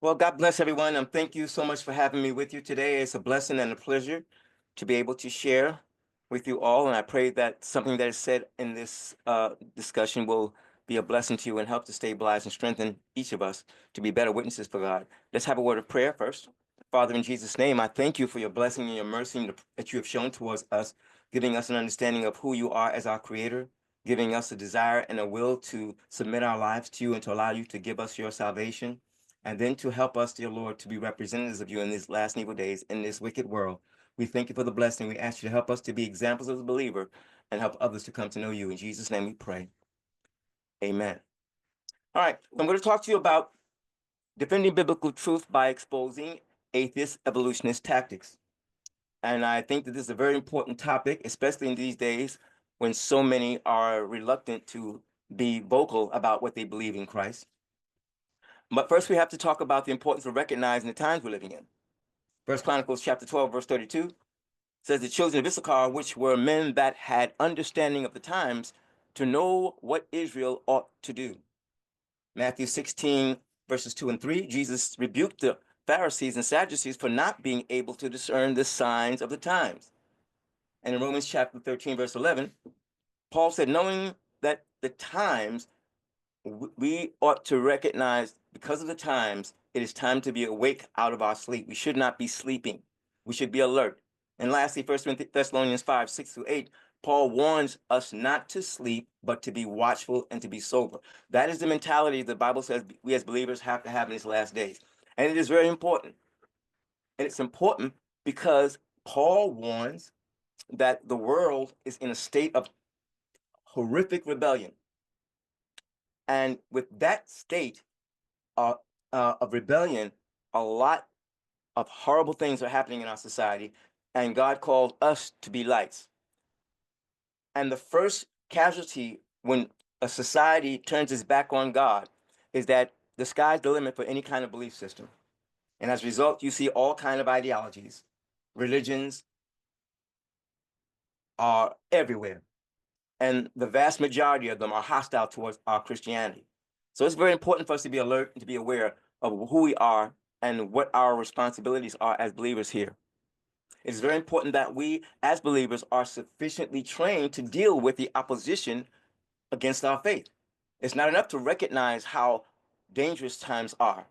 Well, God bless everyone, and thank you so much for having me with you today. It's a blessing and a pleasure to be able to share with you all, and I pray that something that is said in this discussion will be a blessing to you and help to stabilize and strengthen each of us to be better witnesses for God. Let's have a word of prayer first. Father, in Jesus' name, I thank you for your blessing and your mercy that you have shown towards us, giving us an understanding of who you are as our Creator, giving us a desire and a will to submit our lives to you and to allow you to give us your salvation and then to help us, dear Lord, to be representatives of you in these last and evil days in this wicked world. We thank you for the blessing. We ask you to help us to be examples of the believer and help others to come to know you. In Jesus' name we pray. Amen. All right, I'm going to talk to you about defending biblical truth by exposing atheist evolutionist tactics. And I think that this is a very important topic, especially in these days when so many are reluctant to be vocal about what they believe in Christ. But first, we have to talk about the importance of recognizing the times we're living in. First Chronicles chapter 12, verse 32 says, the children of Issachar, which were men that had understanding of the times, to know what Israel ought to do. Matthew 16, verses 2 and 3, Jesus rebuked the Pharisees and Sadducees for not being able to discern the signs of the times. And in Romans chapter 13, verse 11, Paul said, knowing that the times we ought to recognize, because of the times, it is time to be awake out of our sleep. We should not be sleeping. We should be alert. And lastly, 1 Thessalonians 5, 6 through 8, Paul warns us not to sleep, but to be watchful and to be sober. That is the mentality the Bible says we as believers have to have in these last days. And it is very important. And it's important because Paul warns that the world is in a state of horrific rebellion. And with that state of rebellion, a lot of horrible things are happening in our society, and God called us to be lights. And the first casualty when a society turns its back on God is that the sky's the limit for any kind of belief system. And as a result, you see all kinds of ideologies. Religions are everywhere, and the vast majority of them are hostile towards our Christianity. So it's very important for us to be alert and to be aware of who we are and what our responsibilities are as believers here. It's very important that we, as believers, are sufficiently trained to deal with the opposition against our faith. It's not enough to recognize how dangerous times are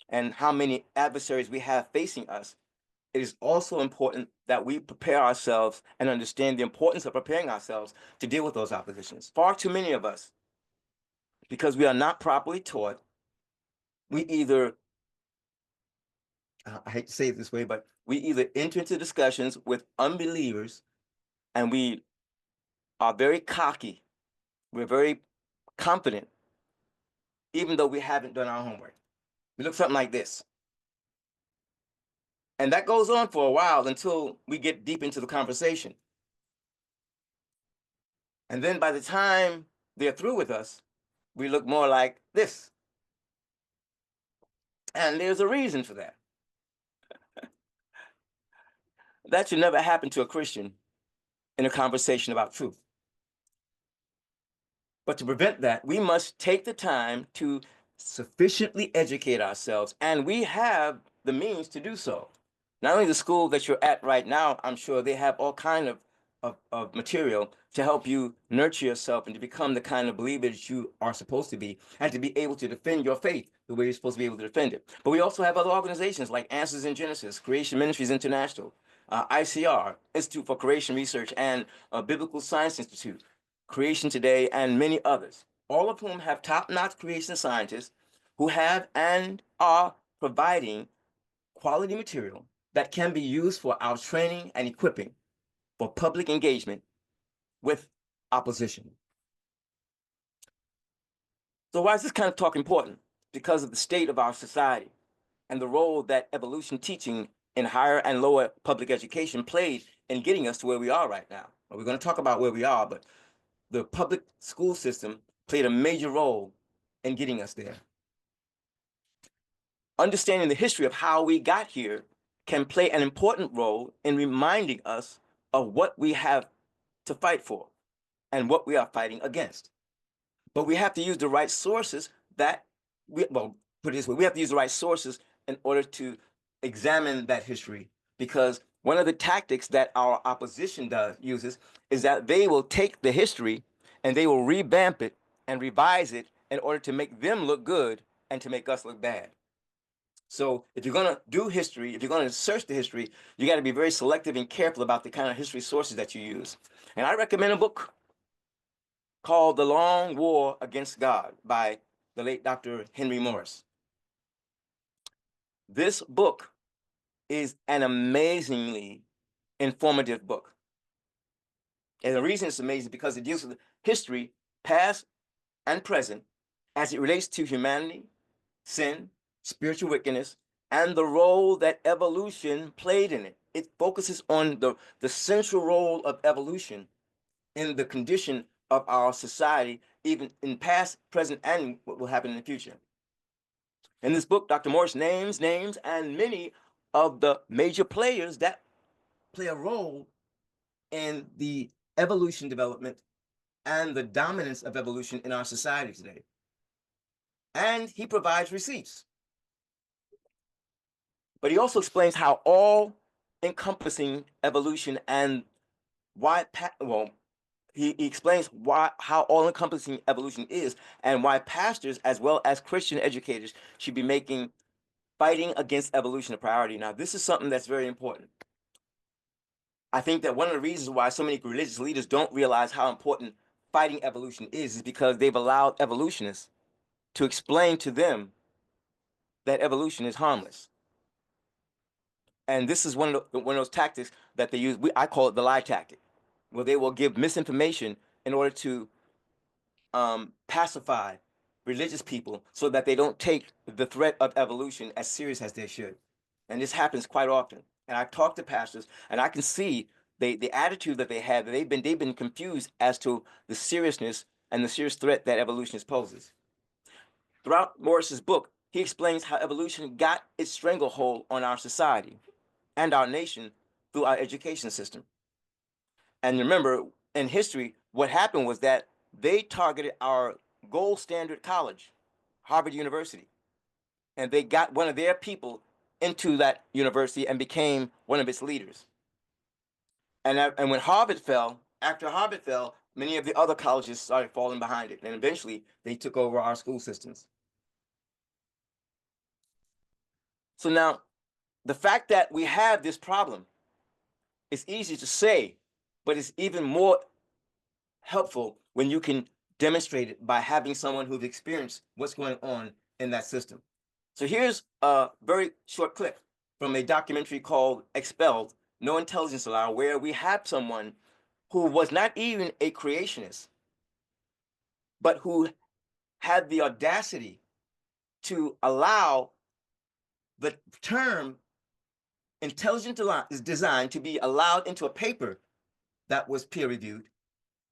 and how many adversaries we have facing us. It is also important that we prepare ourselves and understand the importance of preparing ourselves to deal with those oppositions. Far too many of us, because we are not properly taught, we either, I hate to say it this way, but we either enter into discussions with unbelievers and we are very cocky, we're very confident, even though we haven't done our homework. We look something like this. And that goes on for a while until we get deep into the conversation. And then by the time they're through with us, we look more like this. And there's a reason for that. That should never happen to a Christian in a conversation about truth. But to prevent that, we must take the time to sufficiently educate ourselves, and we have the means to do so. Not only the school that you're at right now, I'm sure they have all kind of material to help you nurture yourself and to become the kind of believer that you are supposed to be and to be able to defend your faith the way you're supposed to be able to defend it. But we also have other organizations like Answers in Genesis, Creation Ministries International, ICR, Institute for Creation Research, and Biblical Science Institute, Creation Today, and many others, all of whom have top-notch creation scientists who have and are providing quality material that can be used for our training and equipping for public engagement with opposition. So why is this kind of talk important? Because of the state of our society and the role that evolution teaching in higher and lower public education played in getting us to where we are right now. We're going to talk about where we are, but the public school system played a major role in getting us there. Understanding the history of how we got here can play an important role in reminding us of what we have to fight for and what we are fighting against. But we have to use the right sources that put it this way, we have to use the right sources in order to examine that history, because one of the tactics that our opposition uses is that they will take the history and they will revamp it and revise it in order to make them look good and to make us look bad. So if you're going to do history, if you're going to search the history, you got to be very selective and careful about the kind of history sources that you use. And I recommend a book called The Long War Against God by the late Dr. Henry Morris. This book is an amazingly informative book. And the reason it's amazing is because it deals with history, past and present, as it relates to humanity, sin, spiritual wickedness, and the role that evolution played in it. It focuses on the central role of evolution in the condition of our society, even in past, present, and what will happen in the future. In this book, Dr. Morris names and many of the major players that play a role in the evolution development and the dominance of evolution in our society today. And he provides receipts. But he also explains how all encompassing evolution and why, he explains how all encompassing evolution is and why pastors as well as Christian educators should be making fighting against evolution a priority. Now, this is something that's very important. I think that one of the reasons why so many religious leaders don't realize how important fighting evolution is because they've allowed evolutionists to explain to them that evolution is harmless. And this is one of those tactics that they use. I call it the lie tactic, where they will give misinformation in order to pacify religious people so that they don't take the threat of evolution as serious as they should. And this happens quite often. And I've talked to pastors, and I can see the attitude that they have. They've been confused as to the seriousness and the serious threat that evolutionist poses. Throughout Morris's book, he explains how evolution got its stranglehold on our society and our nation through our education system. And remember, in history, what happened was that they targeted our gold standard college, Harvard University, and they got one of their people into that university and became one of its leaders. And when Harvard fell, after Harvard fell, many of the other colleges started falling behind it, and eventually they took over our school systems. So now, the fact that we have this problem is easy to say, but it's even more helpful when you can demonstrate it by having someone who's experienced what's going on in that system. So here's a very short clip from a documentary called Expelled, No Intelligence Allowed, where we have someone who was not even a creationist, but who had the audacity to allow the term intelligent design to be allowed into a paper that was peer reviewed,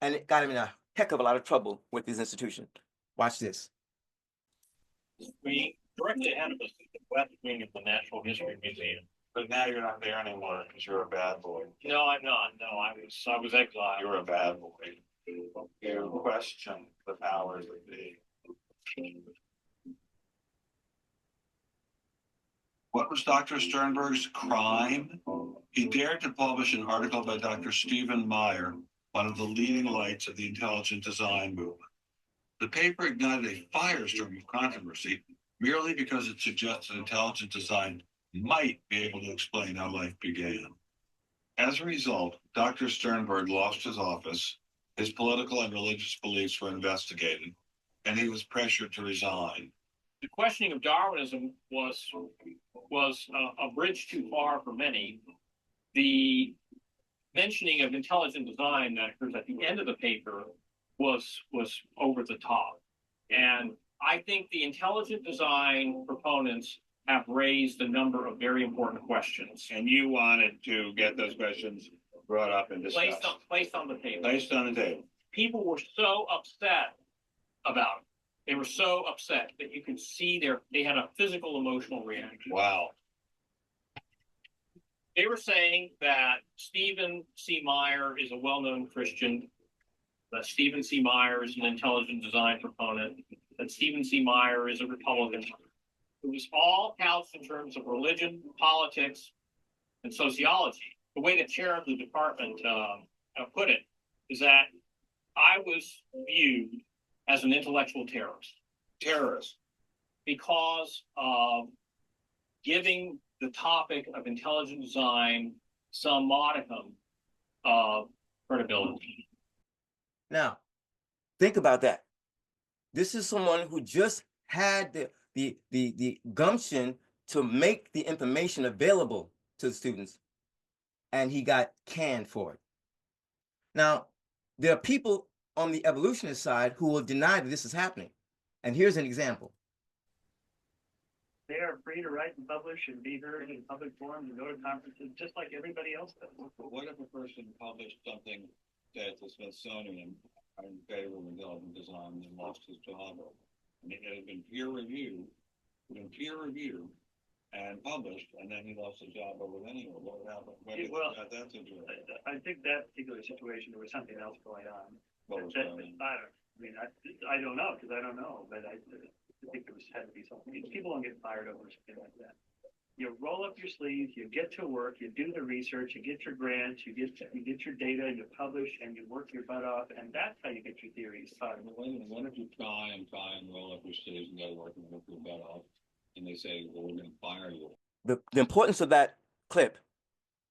and it got him in a heck of a lot of trouble with his institution. Watch this. We directly ahead of us is the west wing of the Natural History Museum. But now you're not there anymore because you're a bad boy. No, I'm not. No, I was exiled. You're a bad boy. You question the powers that be. What was Dr. Sternberg's crime? He dared to publish an article by Dr. Stephen Meyer, one of the leading lights of the intelligent design movement. The paper ignited a firestorm of controversy merely because it suggested intelligent design might be able to explain how life began. As a result, Dr. Sternberg lost his office, his political and religious beliefs were investigated, and he was pressured to resign. The questioning of Darwinism was a bridge too far for many. The mentioning of intelligent design that occurs at the end of the paper was over the top. And I think the intelligent design proponents have raised a number of very important questions. And you wanted to get those questions brought up and discussed. Placed on the table. Placed on the table. People were so upset about it. They were so upset that you could see they had a physical, emotional reaction. Wow. They were saying that Stephen C. Meyer is a well-known Christian, that Stephen C. Meyer is an intelligent design proponent, that Stephen C. Meyer is a Republican, It was all couched in terms of religion, politics, and sociology. The way the chair of the department put it is that I was viewed as an intellectual terrorist, because of giving the topic of intelligent design some modicum of credibility. Now, think about that. This is someone who just had the gumption to make the information available to the students, and he got canned for it. Now, there are people on the evolutionist side who will deny that this is happening. And here's an example. They are free to write and publish and be heard in public forums and go to conferences just like everybody else does. But what if a person published something at the Smithsonian in favor of intelligent design and lost his job? And it had been peer reviewed, and published, and then he lost his job over it anyway. What would happen? Well, That's interesting. I think that particular situation, there was something else going on. What was That- going on? I don't know, because I don't know, but I think there had to be something. People don't get fired over something like that. You roll up your sleeves, you get to work, you do the research, you get your grants, you get your data, you publish, and you work your butt off, and that's how you get your theories. What if you try and roll up your sleeves and go to work and work your butt off, and they say, well, we're going to fire you? The importance of that clip,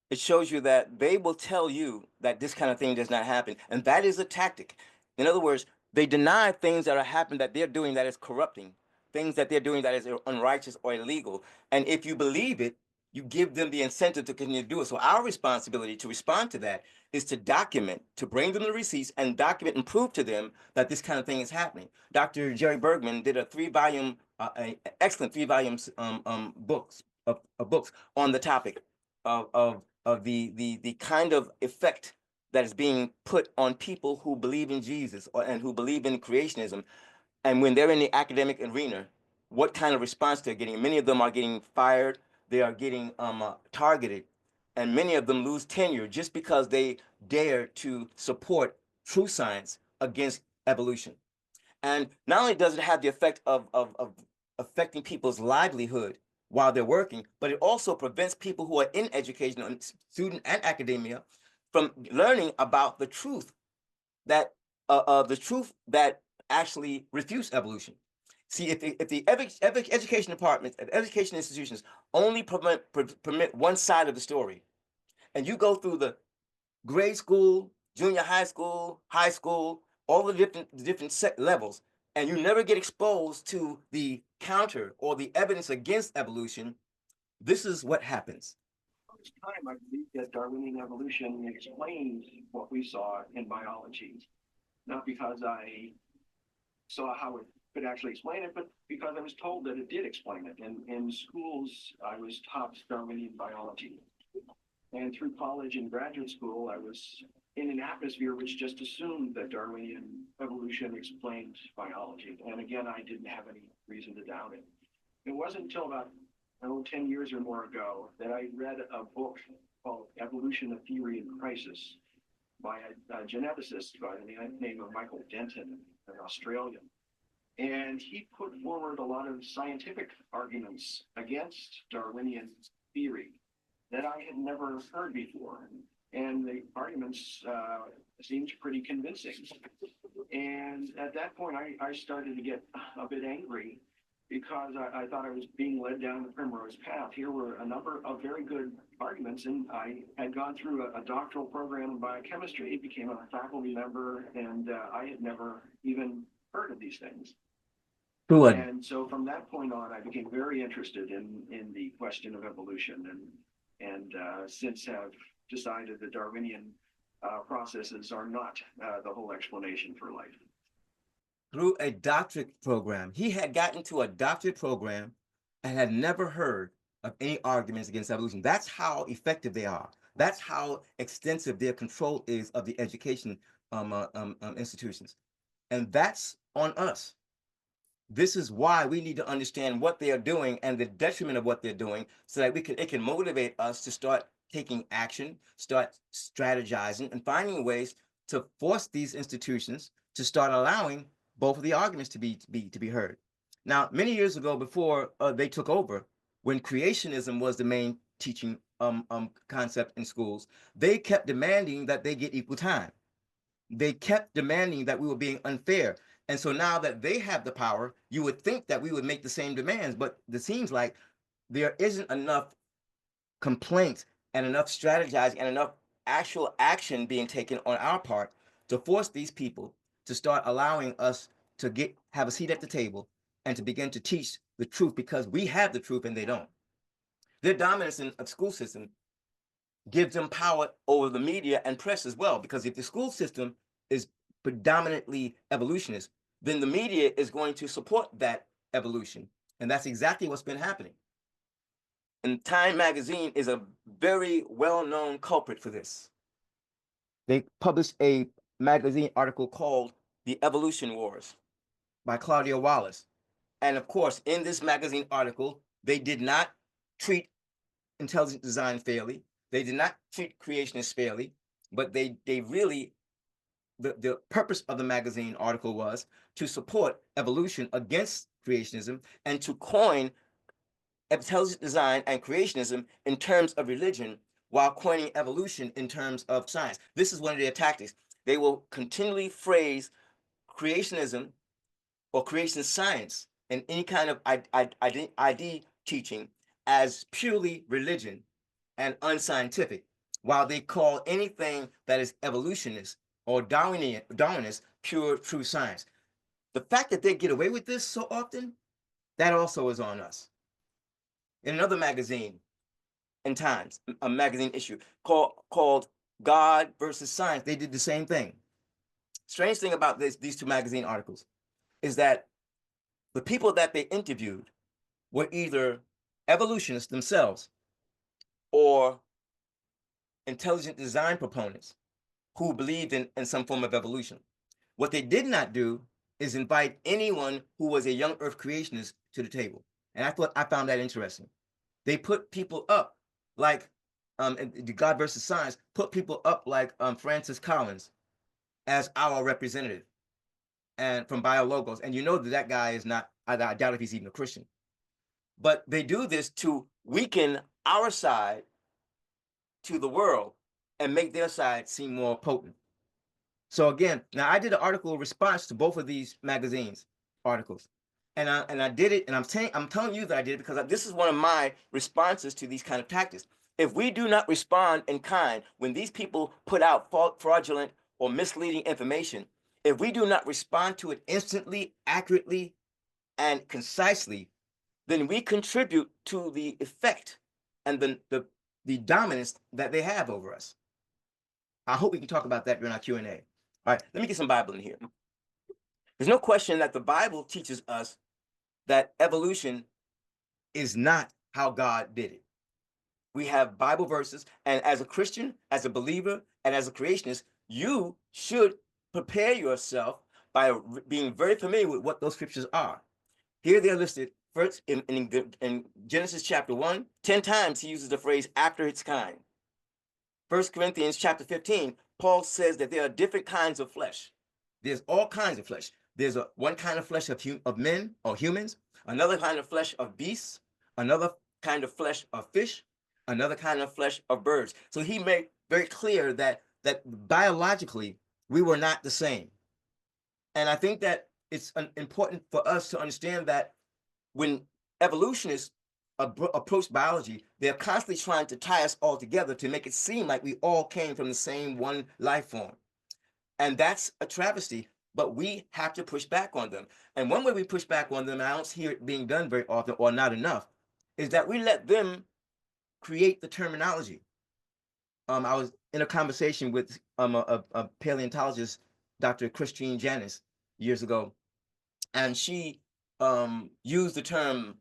it shows you that they will tell you that this kind of thing does not happen. And that is a tactic. In other words, they deny things that are happening that they're doing that is corrupting, things that they're doing that is unrighteous or illegal. And if you believe it, you give them the incentive to continue to do it. So our responsibility to respond to that is to document, to bring them the receipts and document and prove to them that this kind of thing is happening. Dr. Jerry Bergman did a excellent 3-volume books on the topic of the kind of effect that is being put on people who believe in Jesus and who believe in creationism. And when they're in the academic arena, what kind of response they're getting. Many of them are getting fired. They are getting targeted. And many of them lose tenure just because they dare to support true science against evolution. And not only does it have the effect of affecting people's livelihood while they're working, but it also prevents people who are in education, student and academia, from learning about the truth that actually refutes evolution. See, if the education departments and education institutions only permit one side of the story, and you go through the grade school, junior high school, all the different levels, and you never get exposed to the counter or the evidence against evolution, this is what happens. This time, I believe that Darwinian evolution explains what we saw in biology, not because I saw how it could actually explain it, but because I was told that it did explain it. And in schools, I was taught Darwinian biology. And through college and graduate school, I was in an atmosphere which just assumed that Darwinian evolution explained biology. And again, I didn't have any reason to doubt it. It wasn't until about 10 years or more ago that I read a book called Evolution: A Theory in Crisis by a geneticist by the name of Michael Denton, an Australian. And he put forward a lot of scientific arguments against Darwinian theory that I had never heard before. And the arguments seemed pretty convincing. And at that point, I started to get a bit angry because I thought I was being led down the primrose path. Here were a number of very good arguments, and I had gone through a doctoral program in biochemistry, became a faculty member, and I had never even heard of these things. Good. And so from that point on, I became very interested in the question of evolution, and since have decided that Darwinian processes are not the whole explanation for life. Through a doctorate program. He had gotten to a doctorate program and had never heard of any arguments against evolution. That's how effective they are. That's how extensive their control is of the education institutions. And that's on us. This is why we need to understand what they are doing and the detriment of what they're doing, so that it can motivate us to start taking action, start strategizing, and finding ways to force these institutions to start allowing both of the arguments to be heard. Now, many years ago, before they took over, when creationism was the main teaching concept in schools, they kept demanding that they get equal time. They kept demanding that we were being unfair. And so now that they have the power, you would think that we would make the same demands, but it seems like there isn't enough complaints and enough strategizing and enough actual action being taken on our part to force these people to start allowing us to have a seat at the table and to begin to teach the truth, because we have the truth and they don't. Their dominance in a school system gives them power over the media and press as well, because if the school system is predominantly evolutionist, then the media is going to support that evolution. And that's exactly what's been happening. And Time magazine is a very well-known culprit for this. They published a magazine article called The Evolution Wars by Claudia Wallace. And of course, in this magazine article, they did not treat intelligent design fairly. They did not treat creationists fairly, but they really, the purpose of the magazine article was to support evolution against creationism and to coin intelligent design and creationism in terms of religion while coining evolution in terms of science. This is one of their tactics. They will continually phrase creationism or creation science and any kind of ID teaching as purely religion and unscientific, while they call anything that is evolutionist or Darwinist pure true science. The fact that they get away with this so often, that also is on us. In another magazine, in Times, a magazine issue called God versus Science, they did the same thing. Strange thing about these two magazine articles is that the people that they interviewed were either evolutionists themselves or intelligent design proponents who believed in some form of evolution. What they did not do is invite anyone who was a young earth creationist to the table. And I found that interesting. They put people up like the God versus Science put people up like Francis Collins as our representative and from BioLogos. And you know that guy is not, I doubt if he's even a Christian. But they do this to weaken our side to the world and make their side seem more potent. So again, now I did an article response to both of these magazines articles. And I did it, and I'm telling you that I did it because this is one of my responses to these kind of tactics. If we do not respond in kind when these people put out fraudulent or misleading information, if we do not respond to it instantly, accurately, and concisely, then we contribute to the effect and the dominance that they have over us. I hope we can talk about that during our Q&A. All right, let me get some Bible in here. There's no question that the Bible teaches us that evolution is not how God did it. We have Bible verses, and as a Christian, as a believer, and as a creationist, you should prepare yourself by being very familiar with what those scriptures are. Here they're listed first in Genesis chapter 1, 10 times he uses the phrase after its kind. 1 Corinthians chapter 15, Paul says that there are different kinds of flesh. There's all kinds of flesh. There's one kind of flesh of men or humans, another kind of flesh of beasts, another kind of flesh of fish, another kind of flesh of birds. So he made very clear that biologically we were not the same. And I think that it's important for us to understand that when evolutionists approach biology, they're constantly trying to tie us all together to make it seem like we all came from the same one life form. And that's a travesty, but we have to push back on them. And one way we push back on them, and I don't hear it being done very often or not enough, is that we let them create the terminology. I was in a conversation with a paleontologist, Dr. Christine Janis, years ago, and she used the term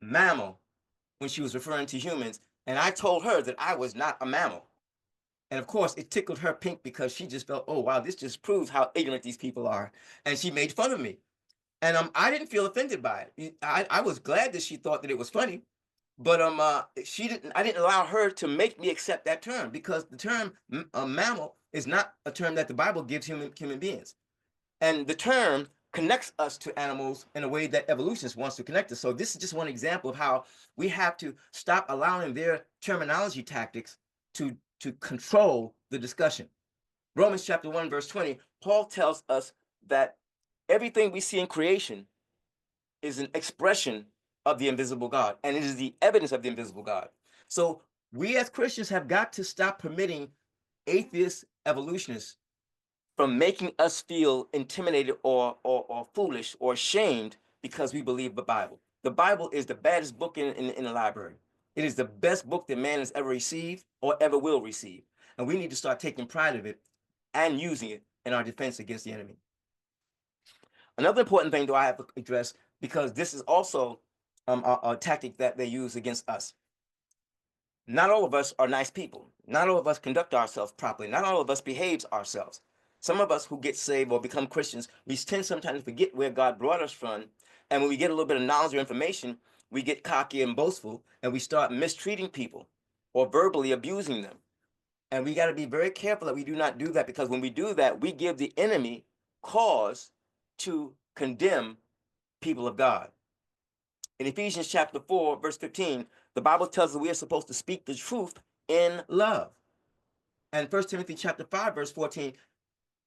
mammal when she was referring to humans, and I told her that I was not a mammal. And of course, it tickled her pink because she just felt, oh, wow, this just proves how ignorant these people are. And she made fun of me. And I didn't feel offended by it. I was glad that she thought that it was funny, but I didn't allow her to make me accept that term, because the term mammal is not a term that the Bible gives human beings. And the term connects us to animals in a way that evolutionists wants to connect us. So this is just one example of how we have to stop allowing their terminology tactics to control the discussion. Romans chapter 1, verse 20, Paul tells us that everything we see in creation is an expression of the invisible God, and it is the evidence of the invisible God. So we as Christians have got to stop permitting atheist evolutionists from making us feel intimidated or foolish or ashamed because we believe the Bible. The Bible is the baddest book in the library. It is the best book that man has ever received or ever will receive. And we need to start taking pride of it and using it in our defense against the enemy. Another important thing that I have to address, because this is also a tactic that they use against us. Not all of us are nice people. Not all of us conduct ourselves properly. Not all of us behaves ourselves. Some of us who get saved or become Christians, we tend sometimes to forget where God brought us from. And when we get a little bit of knowledge or information, we get cocky and boastful, and we start mistreating people or verbally abusing them. And we got to be very careful that we do not do that, because when we do that, we give the enemy cause to condemn people of God. In Ephesians chapter 4, verse 15, the Bible tells us we are supposed to speak the truth in love. And 1 Timothy chapter 5, verse 14,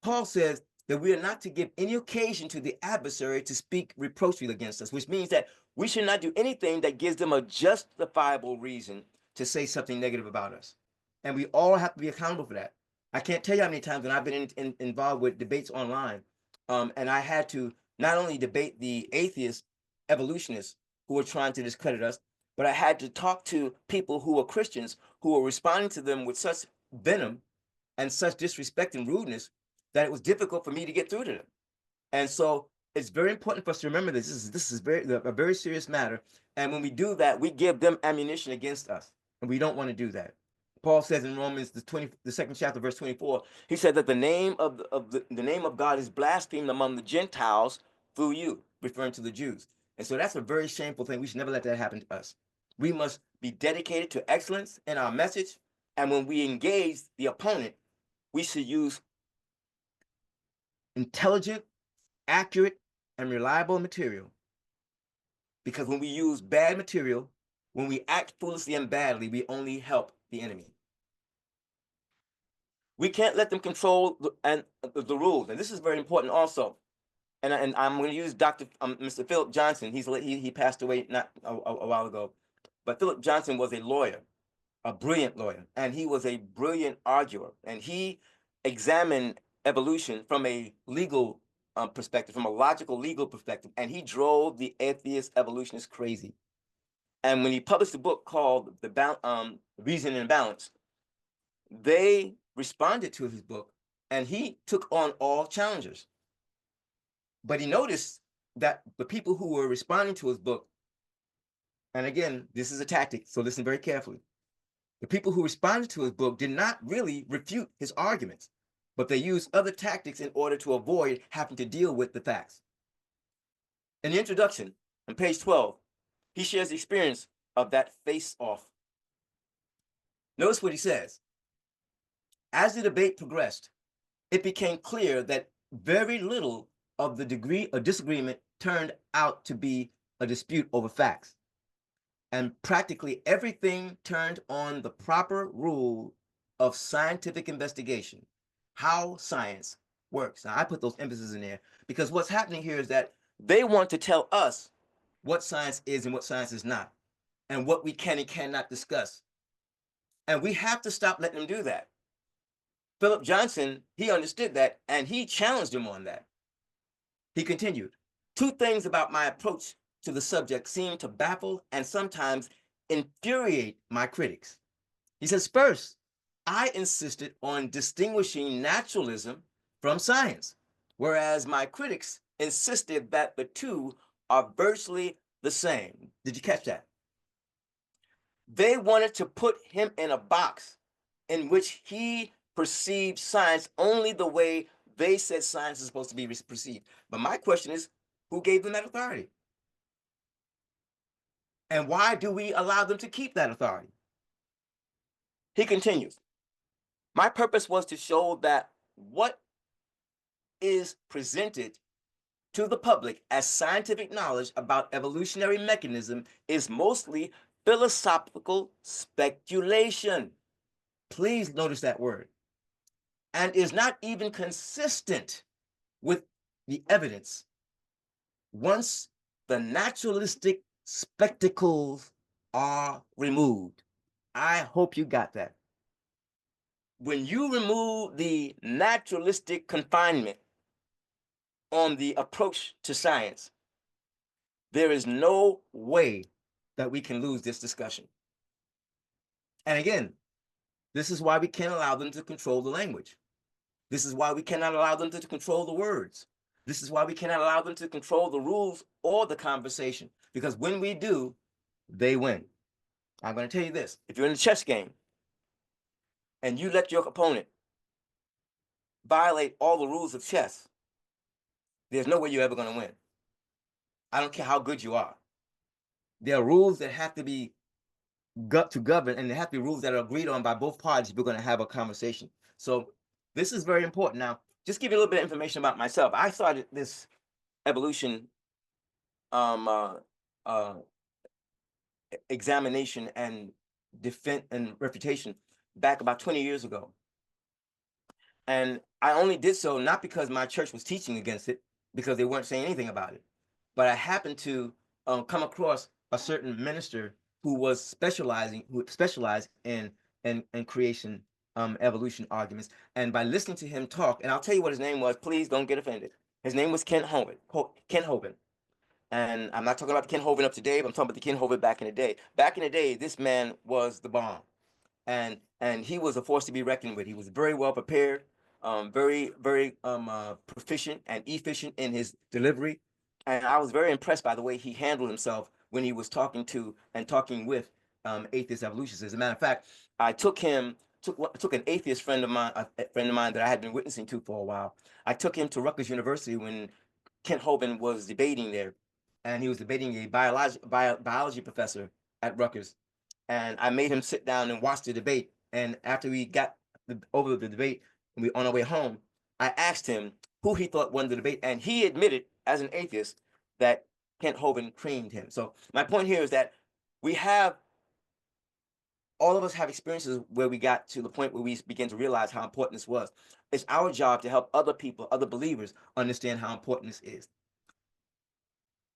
Paul says that we are not to give any occasion to the adversary to speak reproachfully against us, which means that we should not do anything that gives them a justifiable reason to say something negative about us. And we all have to be accountable for that. I can't tell you how many times when I've been involved with debates online, and I had to not only debate the atheist evolutionists who were trying to discredit us, but I had to talk to people who were Christians who were responding to them with such venom and such disrespect and rudeness that it was difficult for me to get through to them. And so it's very important for us to remember this. This is a very serious matter. And when we do that, we give them ammunition against us. And we don't want to do that. Paul says in Romans the second chapter, verse 24, he said that the name of the name of God is blasphemed among the Gentiles through you, referring to the Jews. And so that's a very shameful thing. We should never let that happen to us. We must be dedicated to excellence in our message. And when we engage the opponent, we should use intelligent, accurate, and reliable material. Because when we use bad material, when we act foolishly and badly, we only help the enemy. We can't let them control the rules. And this is very important also. And I'm going to use Mr. Philip Johnson. He passed away not a while ago. But Philip Johnson was a lawyer, a brilliant lawyer, and he was a brilliant arguer. And he examined evolution from a legal perspective, from a logical legal perspective, and he drove the atheist evolutionists crazy. And when he published a book called Reason and Balance, they responded to his book, and he took on all challengers. But he noticed that the people who were responding to his book, and again, this is a tactic, so listen very carefully. The people who responded to his book did not really refute his arguments, but they used other tactics in order to avoid having to deal with the facts. In the introduction, on page 12, he shares the experience of that face-off. Notice what he says. As the debate progressed, it became clear that very little of the degree of disagreement turned out to be a dispute over facts. And practically everything turned on the proper rule of scientific investigation, how science works. Now, I put those emphases in there because what's happening here is that they want to tell us what science is and what science is not, and what we can and cannot discuss. And we have to stop letting them do that. Philip Johnson, he understood that, and he challenged him on that. He continued, "Two things about my approach to the subject seem to baffle and sometimes infuriate my critics." He says, first, I insisted on distinguishing naturalism from science, whereas my critics insisted that the two are virtually the same. Did you catch that? They wanted to put him in a box in which he perceived science only the way they said science is supposed to be perceived. But my question is, who gave them that authority? And why do we allow them to keep that authority? He continues, my purpose was to show that what is presented to the public as scientific knowledge about evolutionary mechanism is mostly philosophical speculation. Please notice that word. And is not even consistent with the evidence. Once the naturalistic spectacles are removed. I hope you got that. When you remove the naturalistic confinement on the approach to science, there is no way that we can lose this discussion. And again, this is why we can't allow them to control the language. This is why we cannot allow them to control the words. This is why we cannot allow them to control the rules or the conversation. Because when we do, they win. I'm going to tell you this. If you're in a chess game and you let your opponent violate all the rules of chess, there's no way you're ever going to win. I don't care how good you are. There are rules that have to be to govern, and there have to be rules that are agreed on by both parties if we're going to have a conversation. So this is very important. Now, just give you a little bit of information about myself. I started this evolution examination and defense and refutation back about 20 years ago. And I only did so not because my church was teaching against it, because they weren't saying anything about it, but I happened to come across a certain minister who specialized in creation evolution arguments. And by listening to him talk, and I'll tell you what his name was, please don't get offended. His name was Ken Hovind. And I'm not talking about the Ken Hovind of today, but I'm talking about the Ken Hovind back in the day. Back in the day, this man was the bomb. And he was a force to be reckoned with. He was very well prepared, very proficient and efficient in his delivery. And I was very impressed by the way he handled himself when he was talking to and talking with atheist evolutionists. As a matter of fact, I took an atheist friend of mine, that I had been witnessing to for a while. I took him to Rutgers University when Kent Hovind was debating there, and he was debating a biology professor at Rutgers. And I made him sit down and watch the debate. And after we got over the debate, and we on our way home, I asked him who he thought won the debate, and he admitted, as an atheist, that Kent Hovind creamed him. So my point here is that all of us have experiences where we got to the point where we begin to realize how important this was. It's our job to help other people, other believers, understand how important this is.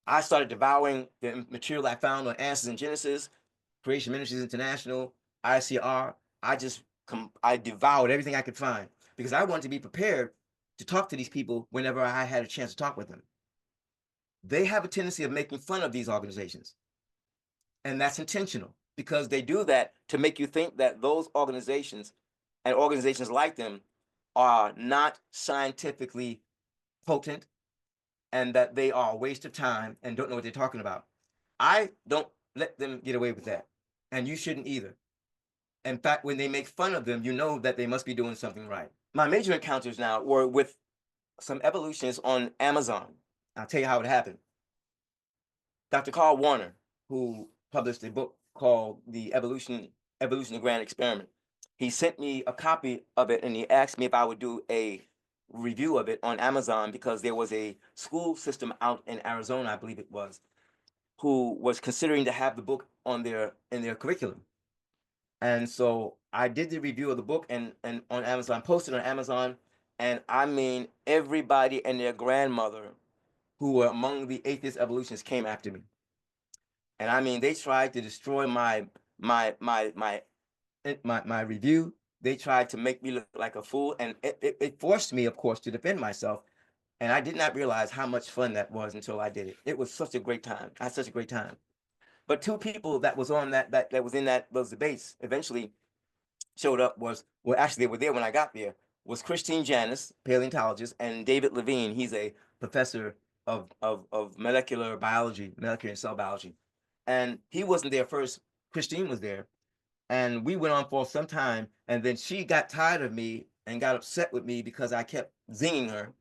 I started devouring the material I found on Answers in Genesis, Creation Ministries International, ICR. I devoured everything I could find because I wanted to be prepared to talk to these people whenever I had a chance to talk with them. They have a tendency of making fun of these organizations. And that's intentional because they do that to make you think that those organizations and organizations like them are not scientifically potent and that they are a waste of time and don't know what they're talking about. I don't let them get away with that. And you shouldn't either. In fact, when they make fun of them, you know that they must be doing something right. My major encounters now were with some evolutionists on Amazon. I'll tell you how it happened. Dr. Carl Warner, who published a book called The Evolution of Grand Experiment, he sent me a copy of it and he asked me if I would do a review of it on Amazon because there was a school system out in Arizona, I believe it was, who was considering to have the book in their curriculum. And so I did the review of the book and on Amazon, posted on Amazon, and I mean everybody and their grandmother who were among the atheist evolutionists came after me. And I mean they tried to destroy my review. They tried to make me look like a fool, and it forced me, of course, to defend myself. And I did not realize how much fun that was until I did it. It was such a great time. I had such a great time. But two people that was on that was in those debates eventually showed up actually they were there when I got there, was Christine Janis, paleontologist, and David Levine. He's a professor of molecular biology, molecular and cell biology. And he wasn't there first. Christine was there. And we went on for some time. And then she got tired of me and got upset with me because I kept zinging her.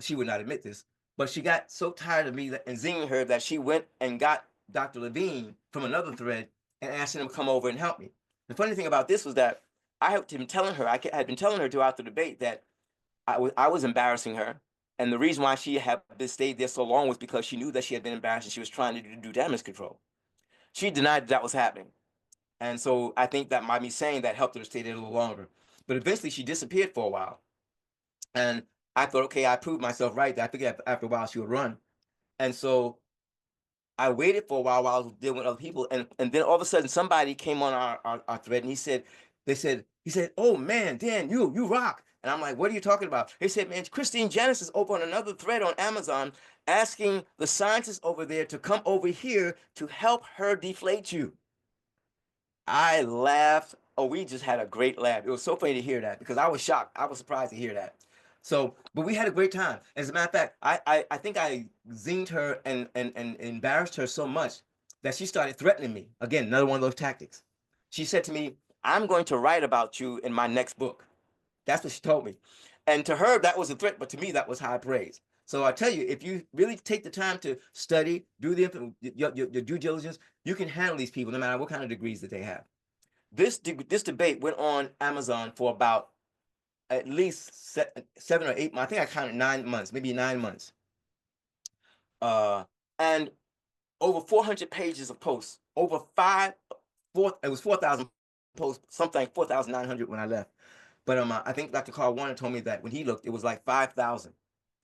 She would not admit this, but she got so tired of me and zinging her that she went and got Dr. Levine from another thread and asked him to come over and help me. The funny thing about this was that I had been telling her throughout the debate that I was embarrassing her, And the reason why she had stayed there so long was because she knew that she had been embarrassed and she was trying to do damage control. She denied that was happening. And so I think that by me saying that helped her to stay there a little longer. But eventually she disappeared for a while. And I thought, okay, I proved myself right. I figured after a while she would run. And so I waited for a while I was dealing with other people. And then all of a sudden somebody came on our thread and he said, oh man, Dan, you rock. And I'm like, what are you talking about? He said, man, Christine Janice is over on another thread on Amazon asking the scientists over there to come over here to help her deflate you. I laughed. Oh, we just had a great laugh. It was so funny to hear that because I was shocked. I was surprised to hear that. So, but we had a great time. As a matter of fact, I think I zinged her and embarrassed her so much that she started threatening me. Again, another one of those tactics. She said to me, I'm going to write about you in my next book. That's what she told me. And to her, that was a threat, but to me, that was high praise. So I tell you, if you really take the time to study, do your due diligence, you can handle these people no matter what kind of degrees that they have. This debate went on Amazon for about at least 7 or 8 months. I think I counted 9 months, maybe 9 months. And over 400 pages of posts, over it was 4,000 posts, something like 4,900 when I left. But I think Dr. Carl Warner told me that when he looked, it was like 5,000.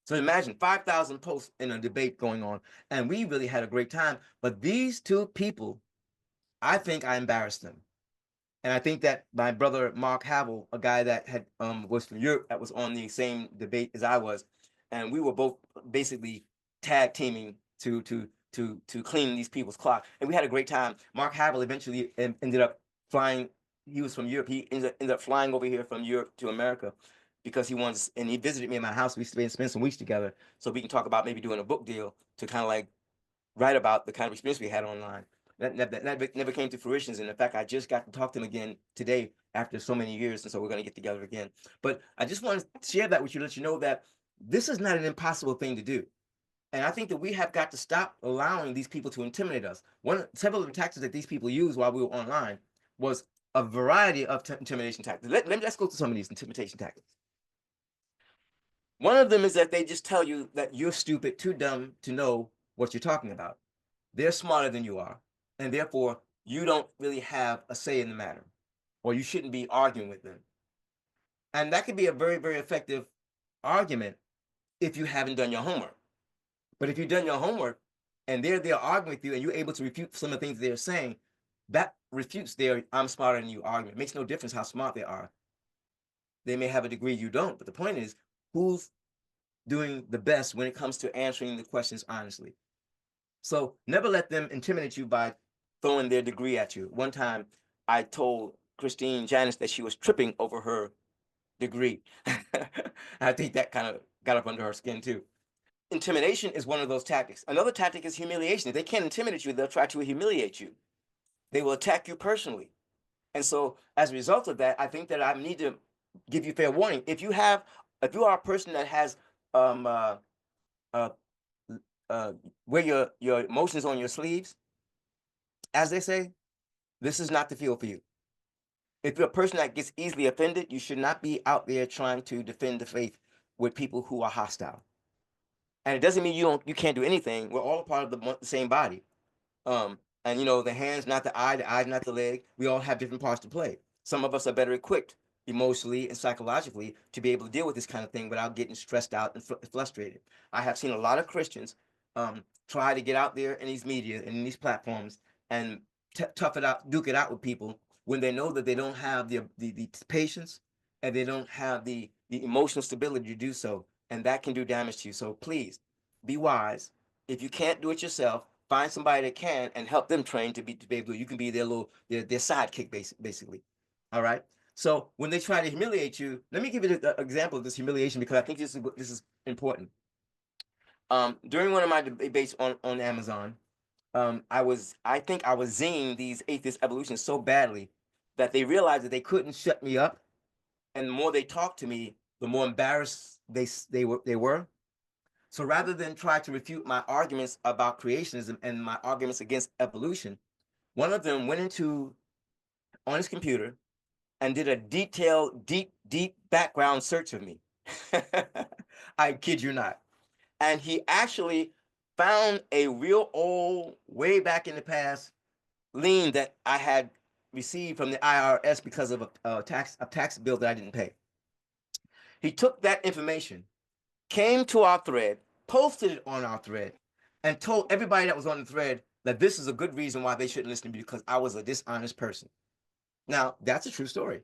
So imagine 5,000 posts in a debate going on, and we really had a great time. But these two people, I think I embarrassed them. And I think that my brother Mark Havel, a guy that had was from Europe, that was on the same debate as I was, and we were both basically tag teaming to clean these people's clock, and we had a great time. Mark Havel eventually ended up flying. He was from Europe. He ended up flying over here from Europe to America because he wants, and he visited me in my house. We spent some weeks together, so we can talk about maybe doing a book deal to kind of like write about the kind of experience we had online. That never came to fruition. And in fact, I just got to talk to him again today after so many years. And so we're going to get together again. But I just want to share that with you, let you know that this is not an impossible thing to do. And I think that we have got to stop allowing these people to intimidate us. Several of the tactics that these people used while we were online was a variety of intimidation tactics. Let's go through some of these intimidation tactics. One of them is that they just tell you that you're stupid, too dumb to know what you're talking about. They're smarter than you are, and therefore you don't really have a say in the matter, or you shouldn't be arguing with them. And that could be a very, very effective argument if you haven't done your homework. But if you've done your homework and they're there arguing with you and you're able to refute some of the things they're saying, that refutes their I'm smarter than you argument. It makes no difference how smart they are. They may have a degree you don't, but the point is, who's doing the best when it comes to answering the questions honestly? So never let them intimidate you by throwing their degree at you. One time I told Christine Janice that she was tripping over her degree. I think that kind of got up under her skin too. Intimidation is one of those tactics. Another tactic is humiliation. If they can't intimidate you, they'll try to humiliate you. They will attack you personally. And so as a result of that, I think that I need to give you fair warning. If you are a person that has uh, wear your emotions on your sleeves, as they say, this is not the field for you. If you're a person that gets easily offended, you should not be out there trying to defend the faith with people who are hostile. And it doesn't mean you can't do anything. We're all a part of the same body. And the hand's not the eye's not the leg. We all have different parts to play. Some of us are better equipped emotionally and psychologically to be able to deal with this kind of thing without getting stressed out and frustrated. I have seen a lot of Christians try to get out there in these media and in these platforms and tough it out, duke it out with people when they know that they don't have the patience and they don't have the emotional stability to do so, and that can do damage to you. So please be wise. If you can't do it yourself, find somebody that can and help them train to be able to. You can be their sidekick basically. All right. So when they try to humiliate you, let me give you an example of this humiliation because I think this is important. During one of my debates on Amazon, I think I was zinging these atheist evolutionists so badly that they realized that they couldn't shut me up, and the more they talked to me, the more embarrassed they were. So rather than try to refute my arguments about creationism and my arguments against evolution, one of them went on his computer and did a detailed, deep background search of me. I kid you not. And he actually found a real old, way back in the past, lien that I had received from the IRS because of a tax bill that I didn't pay. He took that information, came to our thread, posted it on our thread, and told everybody that was on the thread that this is a good reason why they shouldn't listen to me because I was a dishonest person. Now, that's a true story.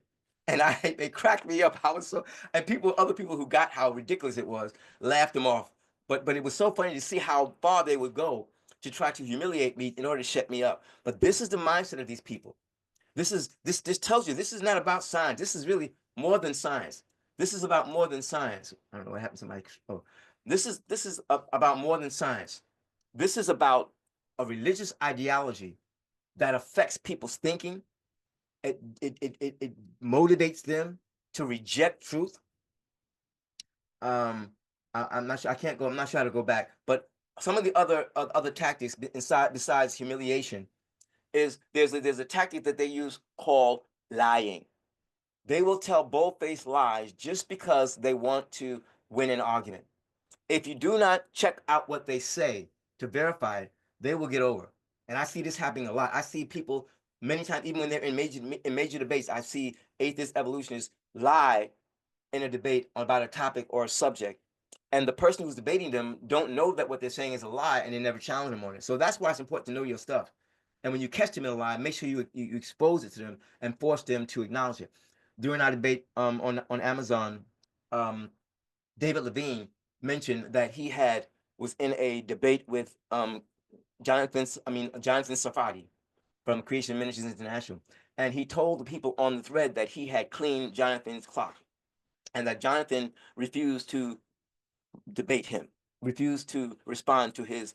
And they cracked me up. I was so, and other people who got how ridiculous it was, laughed them off. But it was so funny to see how far they would go to try to humiliate me in order to shut me up. But this is the mindset of these people. This tells you this is not about science. This is really more than science. This is about more than science. I don't know what happened to my. Oh, this is about more than science. This is about a religious ideology that affects people's thinking. It motivates them to reject truth. I'm not sure. I can't go. I'm not sure how to go back. But some of the other tactics besides humiliation is there's a tactic that they use called lying. They will tell bold-faced lies just because they want to win an argument. If you do not check out what they say to verify it, they will get over. And I see this happening a lot. I see people many times, even when they're in major debates, I see atheist evolutionists lie in a debate about a topic or a subject, and the person who's debating them don't know that what they're saying is a lie, and they never challenge them on it. So that's why it's important to know your stuff. And when you catch them in a lie, make sure you expose it to them and force them to acknowledge it. During our debate on Amazon, um, David Levine mentioned that was in a debate with Jonathan Safadi from Creation Ministries International, and he told the people on the thread that he had cleaned Jonathan's clock, and that Jonathan refused to debate him, refused to respond to his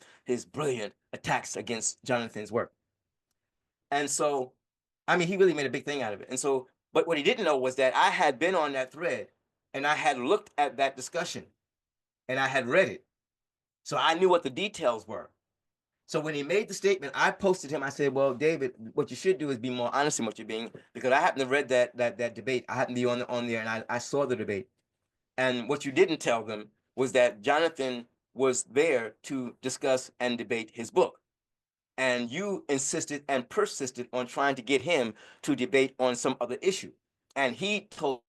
brilliant attacks against Jonathan's work. And so, I mean, he really made a big thing out of it. And so, but what he didn't know was that I had been on that thread and I had looked at that discussion and I had read it. So I knew what the details were. So when he made the statement, I posted him. I said, "Well, David, what you should do is be more honest in what you're being, because I happened to read that debate. I happened to be on there, and I saw the debate. And what you didn't tell them was that Jonathan was there to discuss and debate his book. And you insisted and persisted on trying to get him to debate on some other issue. And he told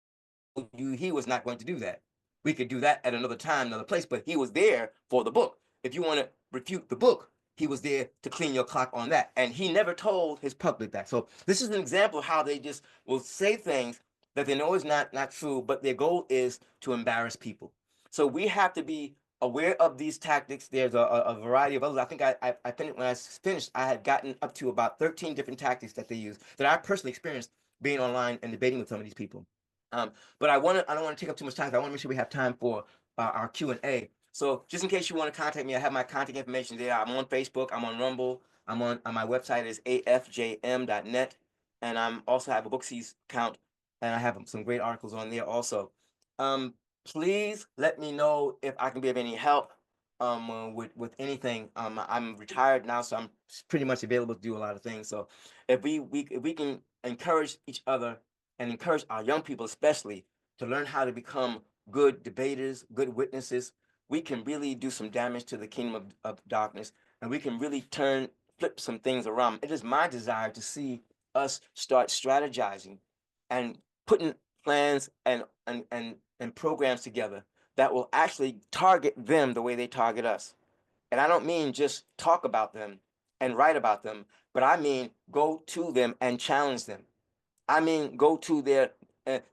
you he was not going to do that. We could do that at another time, another place, but he was there for the book. If you want to refute the book, he was there to clean your clock on that. And he never told his public that. So this is an example of how they just will say things that they know is not true, but their goal is to embarrass people. So we have to be aware of these tactics. There's a variety of others. I think I finished, when I finished, I had gotten up to about 13 different tactics that they use that I personally experienced being online and debating with some of these people. But I don't want to take up too much time. I want to make sure we have time for our Q&A. So just in case you want to contact me, I have my contact information there. I'm on Facebook. I'm on Rumble. I'm on my website is afjm.net. And I'm also have a Booksy account, and I have some great articles on there also. Please let me know if I can be of any help with anything. I'm retired now, so I'm pretty much available to do a lot of things. So if we can encourage each other and encourage our young people especially to learn how to become good debaters, good witnesses, we can really do some damage to the kingdom of darkness, and we can really flip some things around. It is my desire to see us start strategizing and putting plans and programs together that will actually target them the way they target us. And I don't mean just talk about them and write about them, but I mean go to them and challenge them. I mean, go to their.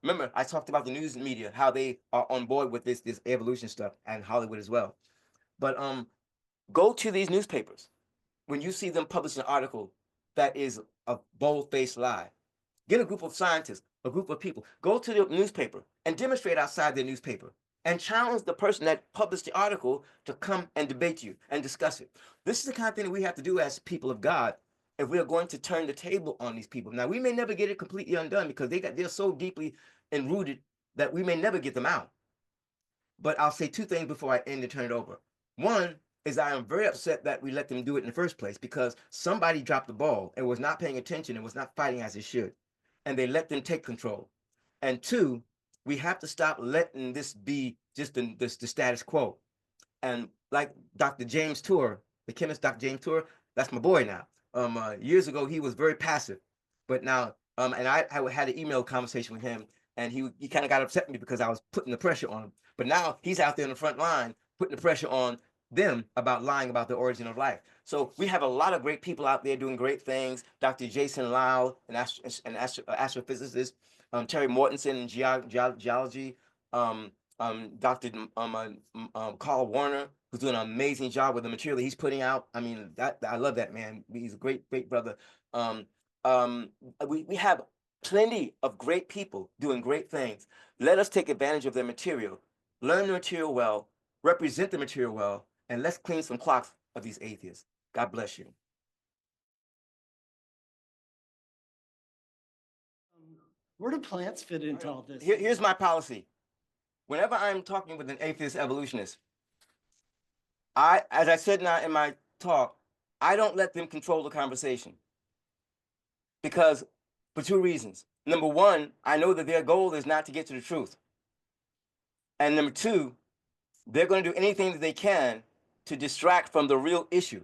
Remember, I talked about the news media, how they are on board with this evolution stuff, and Hollywood as well. But go to these newspapers when you see them publish an article that is a bold-faced lie. Get a group of scientists, a group of people. Go to the newspaper and demonstrate outside their newspaper and challenge the person that published the article to come and debate you and discuss it. This is the kind of thing that we have to do as people of God if we are going to turn the table on these people. Now, we may never get it completely undone because they're so deeply enrooted that we may never get them out. But I'll say two things before I end and turn it over. One is I am very upset that we let them do it in the first place because somebody dropped the ball and was not paying attention and was not fighting as it should. And they let them take control. And two, we have to stop letting this be just the status quo. And like Dr. James Tour, the chemist Dr. James Tour, that's my boy now. Years ago he was very passive, but now and I had an email conversation with him, and he kind of got upset with me because I was putting the pressure on him. But now he's out there in the front line putting the pressure on them about lying about the origin of life. So we have a lot of great people out there doing great things. Dr. Jason Lau, an astrophysicist, Terry Mortensen in geology, Dr. Carl Warner, who's doing an amazing job with the material that he's putting out. I mean, that I love that man. He's a great brother. Um, we have plenty of great people doing great things. Let us take advantage of their material, learn the material well, represent the material well, and let's clean some clocks of these atheists. God bless you. Where do plants fit into all this? Here's my policy. Whenever I'm talking with an atheist evolutionist, as I said now in my talk, I don't let them control the conversation. Because for two reasons. Number one, I know that their goal is not to get to the truth. And number two, they're going to do anything that they can to distract from the real issue.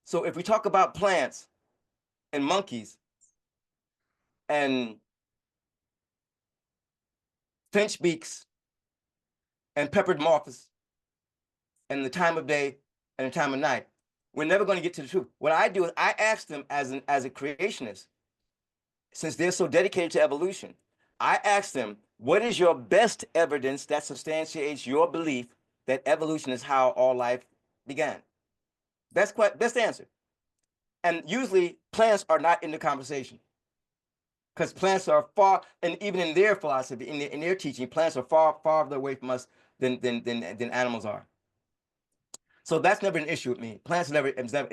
So if we talk about plants and monkeys and finch beaks and peppered moths and the time of day and the time of night, we're never going to get to the truth. What I do is I ask them as a creationist, since they're so dedicated to evolution, I ask them, what is your best evidence that substantiates your belief that evolution is how all life began? That's quite best answer. And usually plants are not in the conversation, because plants are far, and even in their philosophy, in their teaching, plants are farther away from us than animals are. So that's never an issue with me. Plants is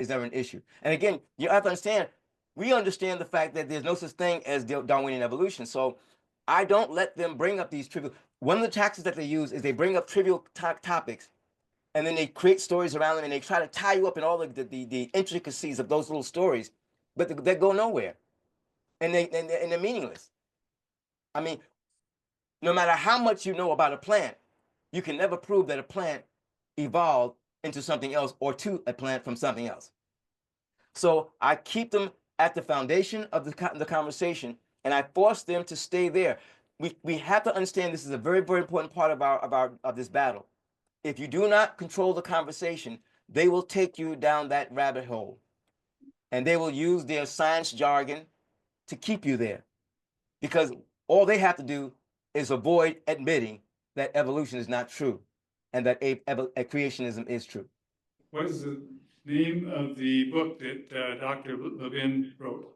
never an issue. And again, you have to understand, we understand the fact that there's no such thing as Darwinian evolution. So I don't let them bring up these trivial. One of the tactics that they use is they bring up trivial topics, and then they create stories around them, and they try to tie you up in all the intricacies of those little stories, but they go nowhere, and they're meaningless. I mean, no matter how much you know about a plant, you can never prove that a plant evolved into something else or to a plant from something else. So I keep them at the foundation of the conversation, and I force them to stay there. We have to understand this is a very, very important part of this battle. If you do not control the conversation, they will take you down that rabbit hole, and they will use their science jargon to keep you there, because all they have to do is avoid admitting that evolution is not true and that creationism is true. What is the name of the book that Dr. Levin wrote?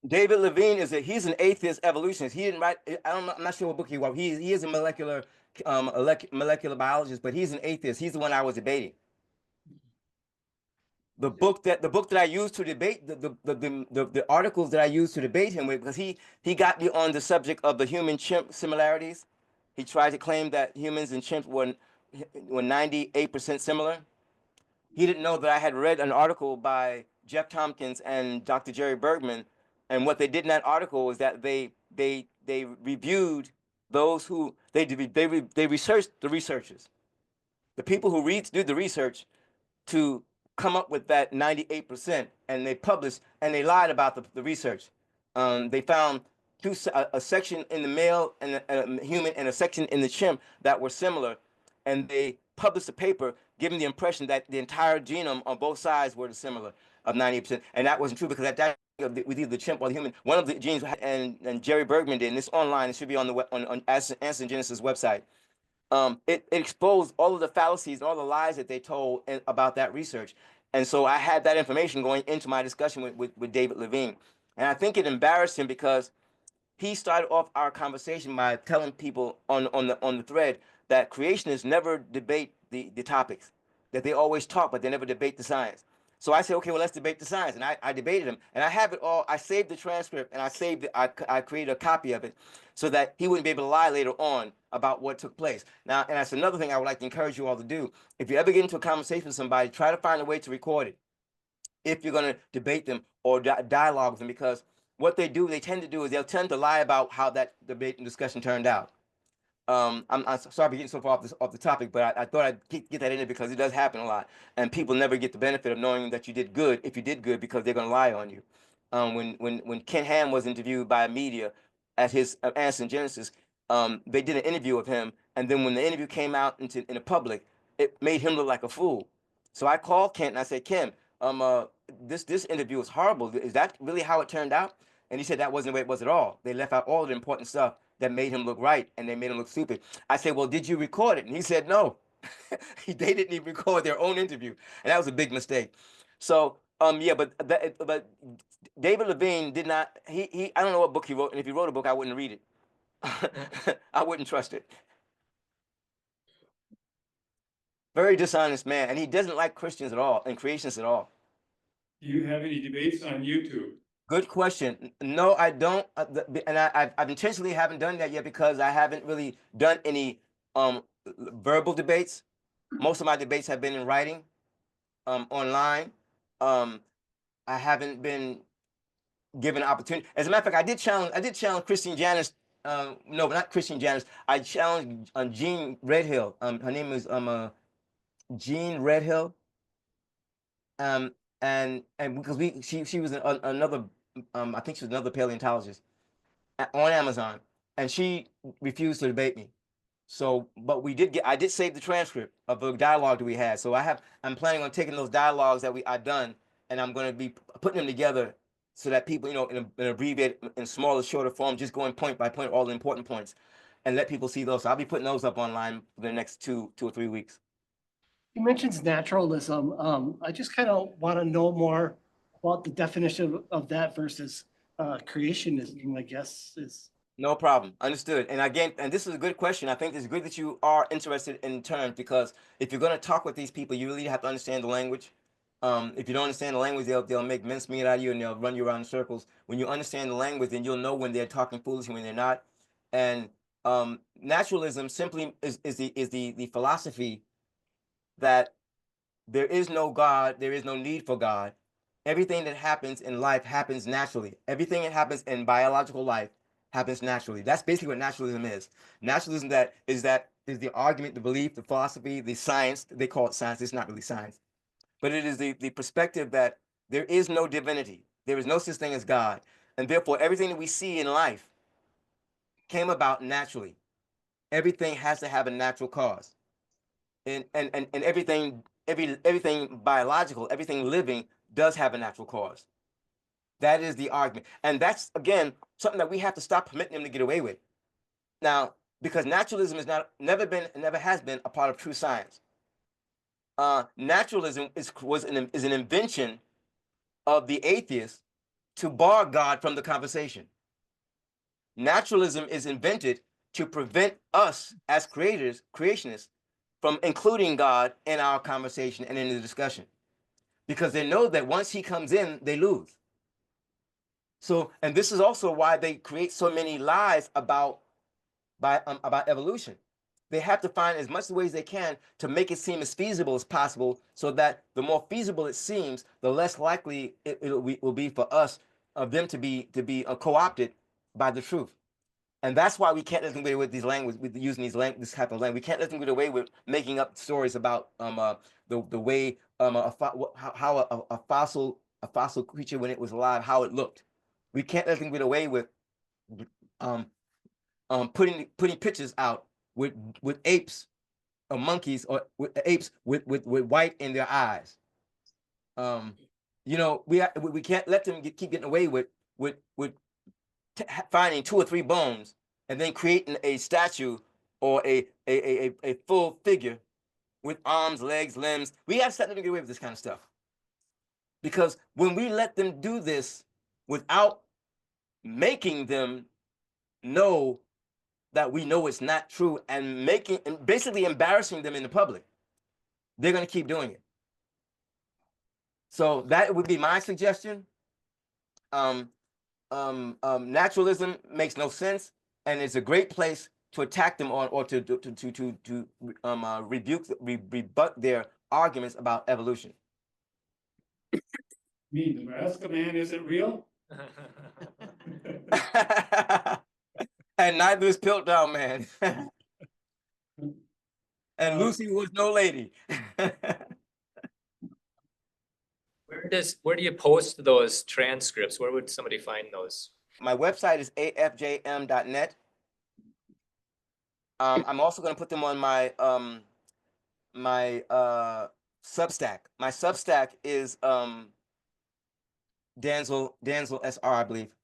David Levine he's an atheist evolutionist. He didn't write. I'm not sure what book he wrote. He is a molecular biologist, but he's an atheist. He's the one I was debating. The book that I used to debate the articles that I used to debate him with, because he got me on the subject of the human chimp similarities. He tried to claim that humans and chimps were 98% similar. He didn't know that I had read an article by Jeff Tompkins and Dr. Jerry Bergman, and what they did in that article was that they reviewed those who they researched the researchers, the people who do the research to come up with that 98%, and they published and they lied about the research. They found a section in the male and a human and a section in the chimp that were similar, and they published a paper giving the impression that the entire genome on both sides were similar of 98%, and that wasn't true, because at that with either the chimp or the human, one of the genes and Jerry Bergman did, and it's online. It should be on Answer Genesis website. It exposed all of the fallacies and all the lies that they told about that research. And so I had that information going into my discussion with David Levine. And I think it embarrassed him, because he started off our conversation by telling people on the thread that creationists never debate the topics, that they always talk, but they never debate the science. So I said, okay, well, let's debate the science. And I debated him. And I have it all. I saved the transcript, and I created a copy of it so that he wouldn't be able to lie later on about what took place. Now, and that's another thing I would like to encourage you all to do. If you ever get into a conversation with somebody, try to find a way to record it if you're going to debate them or dialogue with them, because what they tend to do is they'll tend to lie about how that debate and discussion turned out. I'm sorry for getting so far off the topic, but I thought I'd get that in there because it does happen a lot, and people never get the benefit of knowing that you did good if you did good because they're gonna lie on you. When Ken Ham was interviewed by media at his Answer in Genesis, they did an interview of him, and then when the interview came out in the public, it made him look like a fool. So I called Kent and I said, Ken, this interview was horrible. Is that really how it turned out? And he said that wasn't the way it was at all. They left out all the important stuff that made him look right, and they made him look stupid. I said, well, did you record it? And he said, no. They didn't even record their own interview, and that was a big mistake. So, yeah, but David Levine did not. He I don't know what book he wrote, and if he wrote a book, I wouldn't read it. I wouldn't trust it. Very dishonest man, and he doesn't like Christians at all and creationists at all. Do you have any debates on YouTube? Good question. No, I don't, and I've intentionally haven't done that yet because I haven't really done any verbal debates. Most of my debates have been in writing, online. I haven't been given an opportunity. As a matter of fact, I did challenge Christine Janice. No, but not Christine Janice. I challenged Jean Redhill. Her name is Jean Redhill. Um, and because she was another I think she was another paleontologist on Amazon, and she refused to debate me. So, but I did save the transcript of the dialogue that we had. So I'm planning on taking those dialogues that I've done, and I'm going to be putting them together so that people, in an abbreviated, in smaller, shorter form, just going point by point, all the important points, and let people see those. So I'll be putting those up online for the next 2 or 3 weeks. He mentions naturalism. I just kind of want to know more about the definition of that versus creationism, I guess is. No problem. Understood. And again, and this is a good question. I think it's good that you are interested in terms because if you're going to talk with these people, you really have to understand the language. If you don't understand the language, they'll make mincemeat out of you and they'll run you around in circles. When you understand the language, then you'll know when they're talking foolish and when they're not. And naturalism simply is the philosophy that there is no God, there is no need for God. Everything that happens in life happens naturally. Everything that happens in biological life happens naturally. That's basically what naturalism is. Naturalism is the argument, the belief, the philosophy, the science. They call it science. It's not really science, but it is the perspective that there is no divinity. There is no such thing as God, and therefore everything that we see in life came about naturally. Everything has to have a natural cause, and everything biological, everything living does have a natural cause. That is the argument. And that's, again, something that we have to stop permitting them to get away with. Now, because naturalism is never has been a part of true science. Naturalism is an invention of the atheist to bar God from the conversation. Naturalism is invented to prevent us as creationists, from including God in our conversation and in the discussion. Because they know that once he comes in, they lose. So, and this is also why they create so many lies about evolution. They have to find as much ways they can to make it seem as feasible as possible, so that the more feasible it seems, the less likely it will be for us of them to be co-opted by the truth. And that's why we can't let them get away with these language, with using this type of language. We can't let them get away with making up stories about the way how a fossil creature when it was alive, how it looked. We can't let them get away with um, putting pictures out with apes or monkeys or with apes with white in their eyes. We can't let them keep getting away with finding 2 or 3 bones and then creating a statue or a full figure with arms, legs, limbs. We have to let them get away with this kind of stuff. Because when we let them do this without making them know that we know it's not true and basically embarrassing them in the public, they're going to keep doing it. So that would be my suggestion. Naturalism makes no sense, and it's a great place to attack them on, or to rebut their arguments about evolution. You mean Nebraska man isn't real? And neither is Piltdown Man. And Lucy was no lady. Where do you post those transcripts? Where would somebody find those? My website is afjm.net. I'm also going to put them on my Substack. My Substack is Danzil SR, I believe.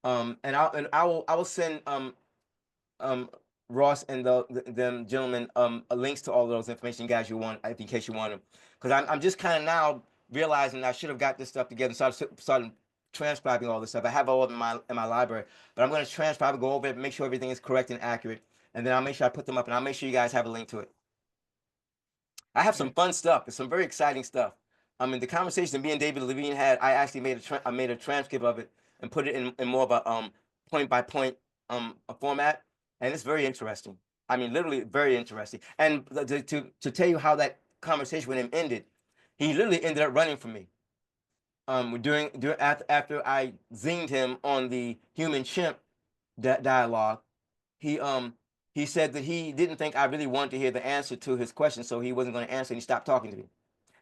And I will send um Ross and them gentlemen links to all of those information guys you want, in case you want them, because I'm just kind of now realizing I should have got this stuff together and started transcribing all this stuff. I have all of it in my library, but I'm going to transcribe, go over it, make sure everything is correct and accurate, and then I'll make sure I put them up, and I'll make sure you guys have a link to it. I have some fun stuff. It's some very exciting stuff. I mean, the conversation me and David Levine had, I actually I made a transcript of it and put it in more of a point by point a format, and it's very interesting. I mean, literally very interesting. And to tell you how that conversation with him ended, he literally ended up running for me. During after I zinged him on the human chimp dialogue, he he said that he didn't think I really wanted to hear the answer to his question, so he wasn't going to answer, and he stopped talking to me.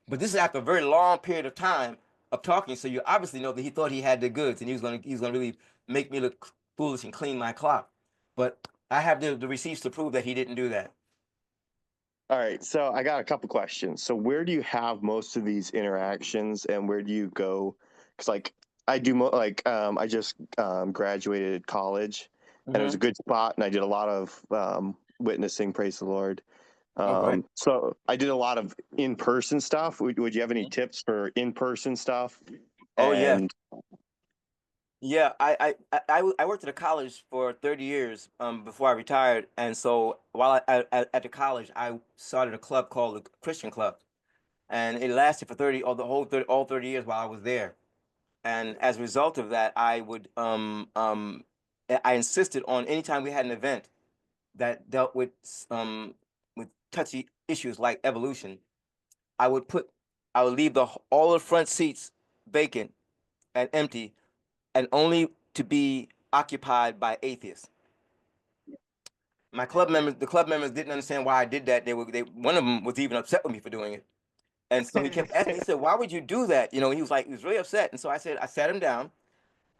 But this is after a very long period of time of talking, so you obviously know that he thought he had the goods, and he was going to really make me look foolish and clean my clock. But I have the receipts to prove that he didn't do that. All right, so I got a couple questions. So where do you have most of these interactions, and where do you go? Because like I do, I just graduated college, and it was a good spot, and I did a lot of witnessing. Praise the Lord. Right. So I did a lot of in-person stuff. Would you have any tips for in-person stuff? Oh yeah. And Yeah, I worked at a college for 30 years before I retired, and so while at the college, I started a club called the Christian Club, and it lasted for 30 all 30 years while I was there. And as a result of that, I insisted on anytime we had an event that dealt with touchy issues like evolution, I would leave all the front seats vacant and empty, and only to be occupied by atheists. The club members didn't understand why I did that. One of them was even upset with me for doing it. And so he kept asking me, he said, "Why would you do that?" You know, he was really upset. And so I sat him down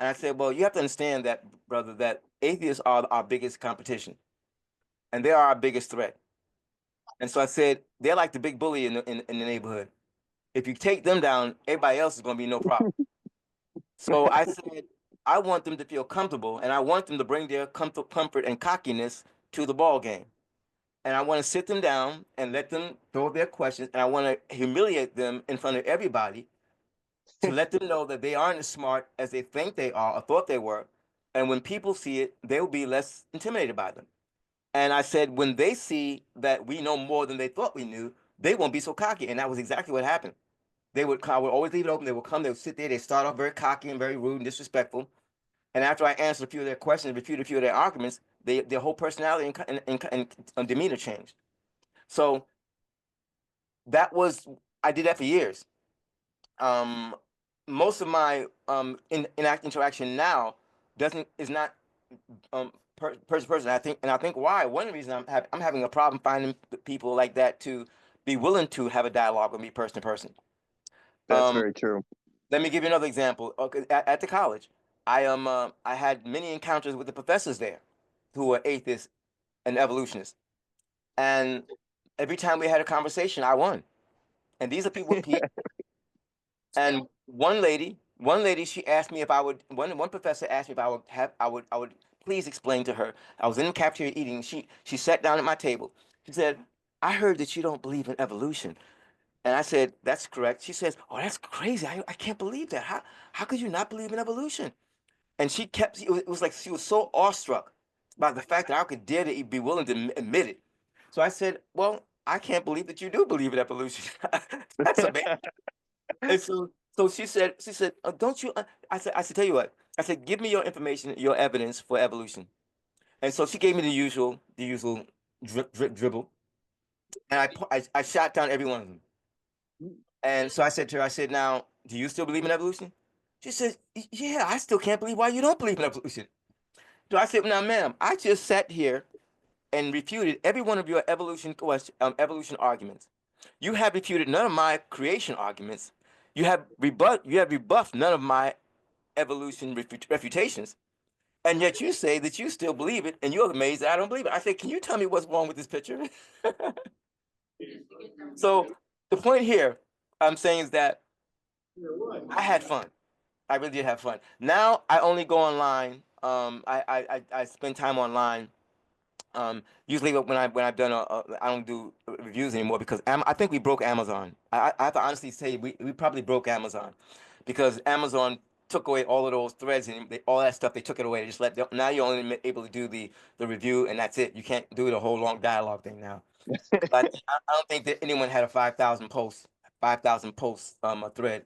and I said, "Well, you have to understand that, brother, that atheists are our biggest competition and they are our biggest threat." And so I said, "They're like the big bully in the neighborhood. If you take them down, everybody else is going to be no problem." So I said, I want them to feel comfortable, and I want them to bring their comfort and cockiness to the ball game. And I want to sit them down and let them throw their questions, and I want to humiliate them in front of everybody to let them know that they aren't as smart as they think they are or thought they were. And when people see it, they will be less intimidated by them. And I said, when they see that we know more than they thought we knew, they won't be so cocky. And that was exactly what happened. I would always leave it open. They would come, they would sit there, they start off very cocky and very rude and disrespectful. And after I answered a few of their questions, refuted a few of their arguments, their whole personality and demeanor changed. So I did that for years. Most of my interaction now is not person to person. I think why one of the reasons I'm having a problem finding people like that to be willing to have a dialogue with me person to person. that's very true. Let me give you another example. Okay, at the college, I had many encounters with the professors there, who were atheists and evolutionists, and every time we had a conversation, I won. And these are people with PhDs. And one lady, she asked me if I would. One professor asked me if I would please explain to her. I was in the cafeteria eating. She sat down at my table. She said, "I heard that you don't believe in evolution." And I said, "That's correct." She says, "Oh, that's crazy. I can't believe that. How could you not believe in evolution?" And it was like she was so awestruck by the fact that I could dare to be willing to admit it. So I said, "Well, I can't believe that you do believe in evolution." That's amazing. And so she said, "Don't you?" I said, "Tell you what." I said, "Give me your information, your evidence for evolution." And so she gave me the usual dribble, and I shot down every one of them. And so I said to her, I said, "Now, do you still believe in evolution?" She said, "Yeah, I still can't believe why you don't believe in evolution." So I said, "Now, ma'am, I just sat here and refuted every one of your evolution arguments. You have refuted none of my creation arguments. You have rebuffed none of my evolution refutations. And yet you say that you still believe it, and you're amazed that I don't believe it. I say, can you tell me what's wrong with this picture? So the point here I'm saying is that I had fun. I really did have fun. Now I only go online. I spend time online. Usually when I've done I don't do reviews anymore because I think we broke Amazon. I have to honestly say we probably broke Amazon because Amazon took away all of those threads and all that stuff. They took it away. They just now you're only able to do the review and that's it. You can't do the whole long dialogue thing now. But I don't think that anyone had a 5,000 posts a thread.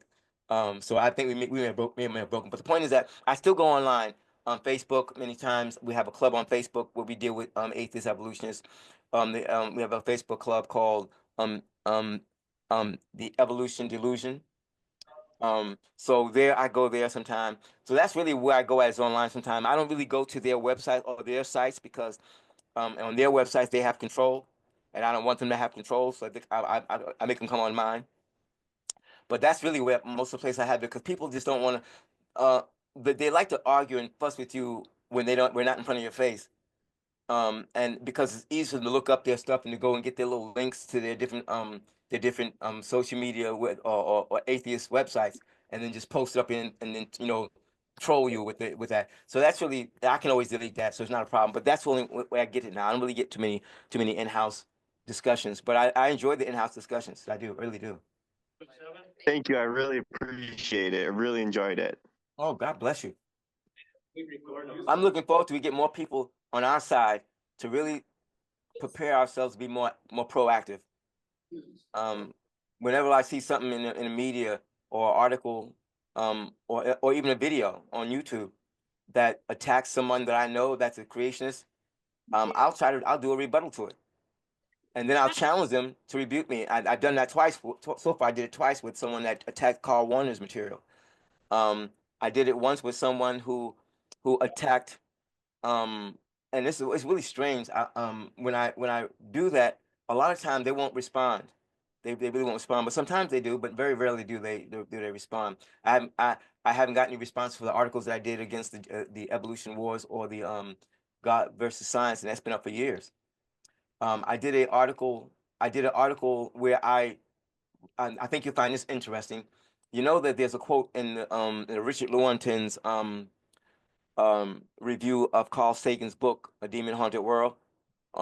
So I think we may have broken. But the point is that I still go online on Facebook many times. We have a club on Facebook where we deal with atheist evolutionists. We have a Facebook club called um um the Evolution Delusion. So there I go there sometime. So that's really where I go as online sometime. I don't really go to their website or their sites because on their websites they have control, and I don't want them to have control. So I think I make them come on mine. But that's really where most of the place I have it because people just don't want to. But they like to argue and fuss with you when we're not in front of your face. And because it's easier to look up their stuff and to go and get their little links to their different social media or atheist websites, and then just post it up and then troll you with it with that. So that's really I can always delete that, so it's not a problem. But that's really where I get it now. I don't really get too many in-house discussions, but I enjoy the in-house discussions. I do, I really do. Thank you. I really appreciate it. I really enjoyed it. Oh, God bless you. I'm looking forward to we get more people on our side to really prepare ourselves to be more proactive. Whenever I see something in the media or article, or even a video on YouTube that attacks someone that I know that's a creationist, I'll do a rebuttal to it, and then I'll challenge them to rebuke me. I've done that twice. So far, I did it twice with someone that attacked Carl Warner's material. I did it once with someone who attacked and this is it's really strange. When I do that, a lot of times they won't respond. They really won't respond, but sometimes they do, but very rarely do they respond. I haven't gotten any response for the articles that I did against the evolution wars or the God versus science, and that's been up for years. I did an article. I did an article where I think you'll find this interesting. You know that there's a quote in the Richard Lewontin's review of Carl Sagan's book, A Demon Haunted World,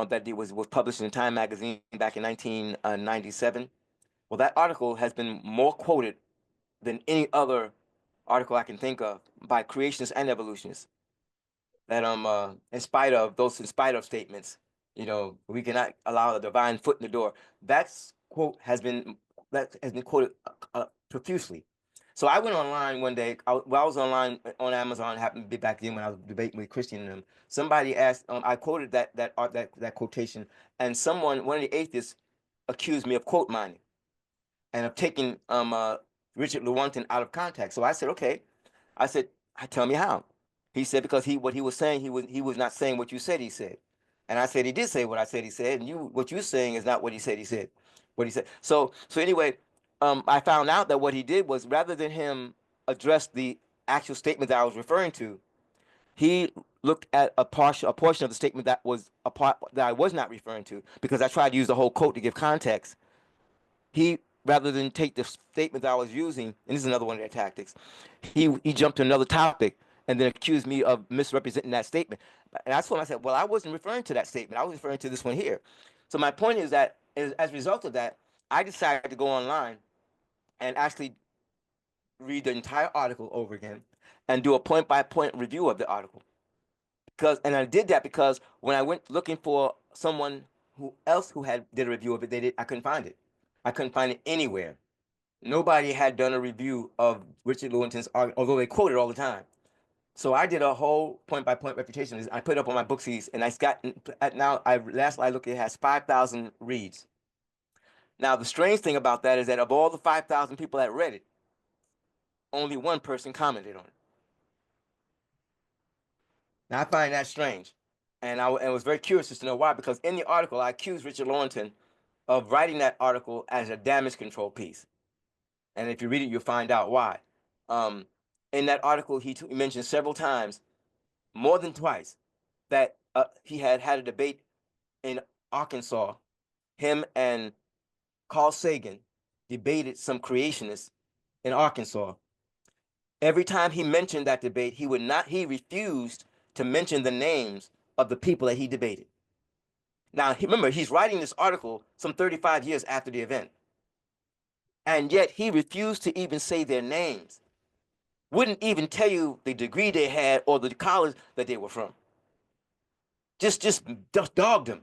that was published in Time magazine back in 1997. Well, that article has been more quoted than any other article I can think of by creationists and evolutionists. That in spite of statements, we cannot allow a divine foot in the door. That has been quoted profusely. So I went online one day. While I was online on Amazon, happened to be back then when I was debating with Christian and them. Somebody asked, I quoted that quotation, and one of the atheists, accused me of quote mining and of taking Richard Lewontin out of context. So I said, okay. I said, tell me how. He said because what he was saying he was not saying what you said he said, and I said he did say what I said he said, and what you're saying is not what he said he said. What he said. So anyway, I found out that what he did was rather than him address the actual statement that I was referring to, he looked at a portion of the statement that was a part that I was not referring to because I tried to use the whole quote to give context. He rather than take the statement that I was using, and this is another one of their tactics, he jumped to another topic and then accused me of misrepresenting that statement. And that's when I said, well, I wasn't referring to that statement. I was referring to this one here. So my point is that as a result of that, I decided to go online and actually read the entire article over again and do a point by point review of the article. And I did that because when I went looking for someone who had did a review of it, I couldn't find it. I couldn't find it anywhere. Nobody had done a review of Richard Lewontin's article, although they quote it all the time. So I did a whole point by point refutation. I put it up on my Booksies, and last I looked, it has 5,000 reads. Now the strange thing about that is that of all the 5,000 people that read it, only one person commented on it. Now I find that strange. And I was very curious as to know why, because in the article, I accused Richard Lawrenson of writing that article as a damage control piece. And if you read it, you'll find out why. Um, in that article, he mentioned several times, more than twice, that he had had a debate in Arkansas. Him and Carl Sagan debated some creationists in Arkansas. Every time he mentioned that debate, he refused to mention the names of the people that he debated. Now, remember, he's writing this article some 35 years after the event. And yet he refused to even say their names. Wouldn't even tell you the degree they had or the college that they were from. Just dogged them.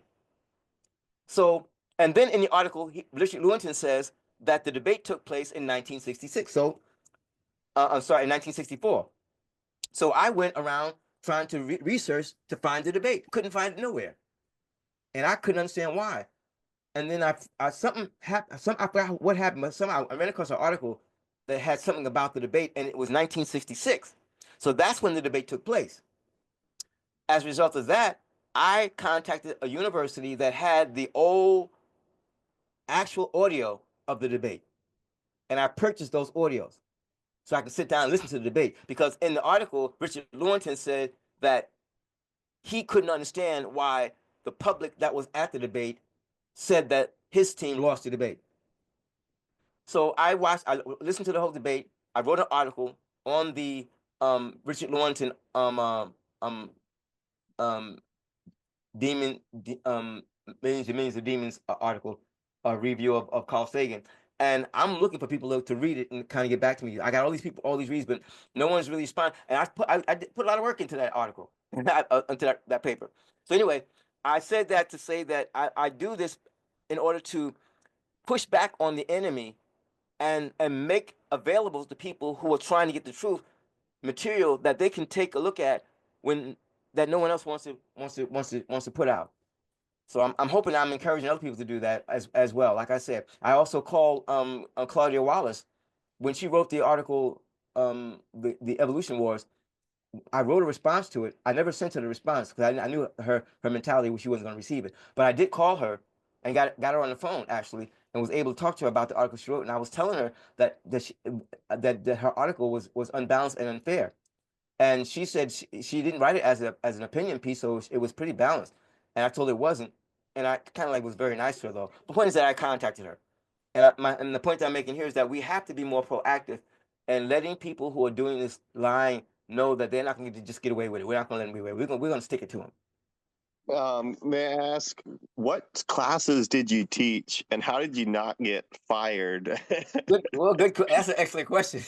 So, and then in the article, Richard Lewontin says that the debate took place in 1966. So, I'm sorry, in 1964. So I went around trying to research to find the debate. Couldn't find it nowhere. And I couldn't understand why. And then something happened. I forgot what happened, but somehow I ran across an article that had something about the debate, and it was 1966. So that's when the debate took place. As a result of that, I contacted a university that had the old actual audio of the debate, and I purchased those audios so I could sit down and listen to the debate. Because in the article, Richard Lewontin said that he couldn't understand why the public that was at the debate said that his team lost the debate. So I listened to the whole debate. I wrote an article on the Richard Lewontin demon millions of demons article, a review of Carl Sagan. And I'm looking for people to read it and kind of get back to me. I got all these people, all these reads, but no one's really responding. And I put a lot of work into that article, into that paper. So anyway, I said that to say that I do this in order to push back on the enemy and make available to people who are trying to get the truth material that they can take a look at when that no one else wants to put out. So I'm hoping I'm encouraging other people to do that as well. Like I said, I also called Claudia Wallace when she wrote the article, the Evolution Wars. I wrote a response to it. I never sent her the response because I knew her mentality, she wasn't going to receive it. But I did call her and got her on the phone actually, and was able to talk to her about the article she wrote. And I was telling her that her article was unbalanced and unfair. And she said she didn't write it as an opinion piece, so it was pretty balanced. And I told her it wasn't. And I kind of like was very nice to her though. The point is that I contacted her. And the point that I'm making here is that we have to be more proactive and letting people who are doing this lying know that they're not going to just get away with it. We're not going to let them get away. We're going to stick it to them. May I ask, what classes did you teach, and how did you not get fired? Good. That's an excellent question.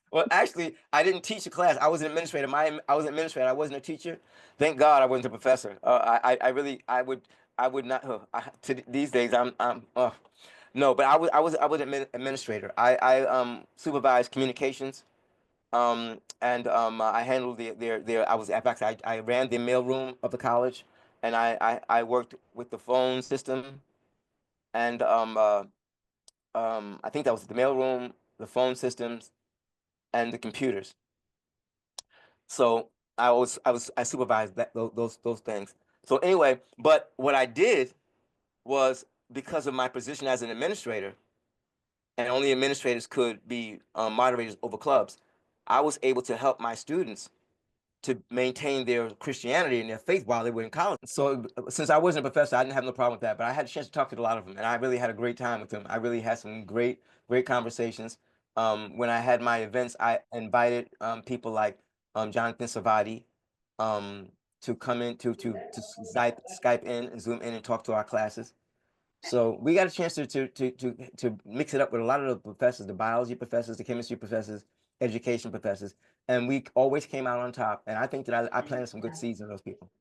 Well, actually, I didn't teach a class. I was an administrator. I was an administrator. I wasn't a teacher. Thank God I wasn't a professor. I would not. These days, no. But I was an administrator. I supervised communications. I handled their. In fact, I ran the mail room of the college, and I worked with the phone system, and I think that was the mail room, the phone systems, and the computers. So I supervised those things. So anyway, but what I did was, because of my position as an administrator, and only administrators could be moderators over clubs, I was able to help my students to maintain their Christianity and their faith while they were in college. So since I wasn't a professor, I didn't have no problem with that. But I had a chance to talk to a lot of them, and I really had a great time with them. I really had some great conversations. When I had my events, I invited people like Jonathan Savati to come in to Skype in and Zoom in and talk to our classes. So we got a chance to mix it up with a lot of the professors, the biology professors, the chemistry professors, education professors, and we always came out on top. And I think that I planted some good seeds in those people.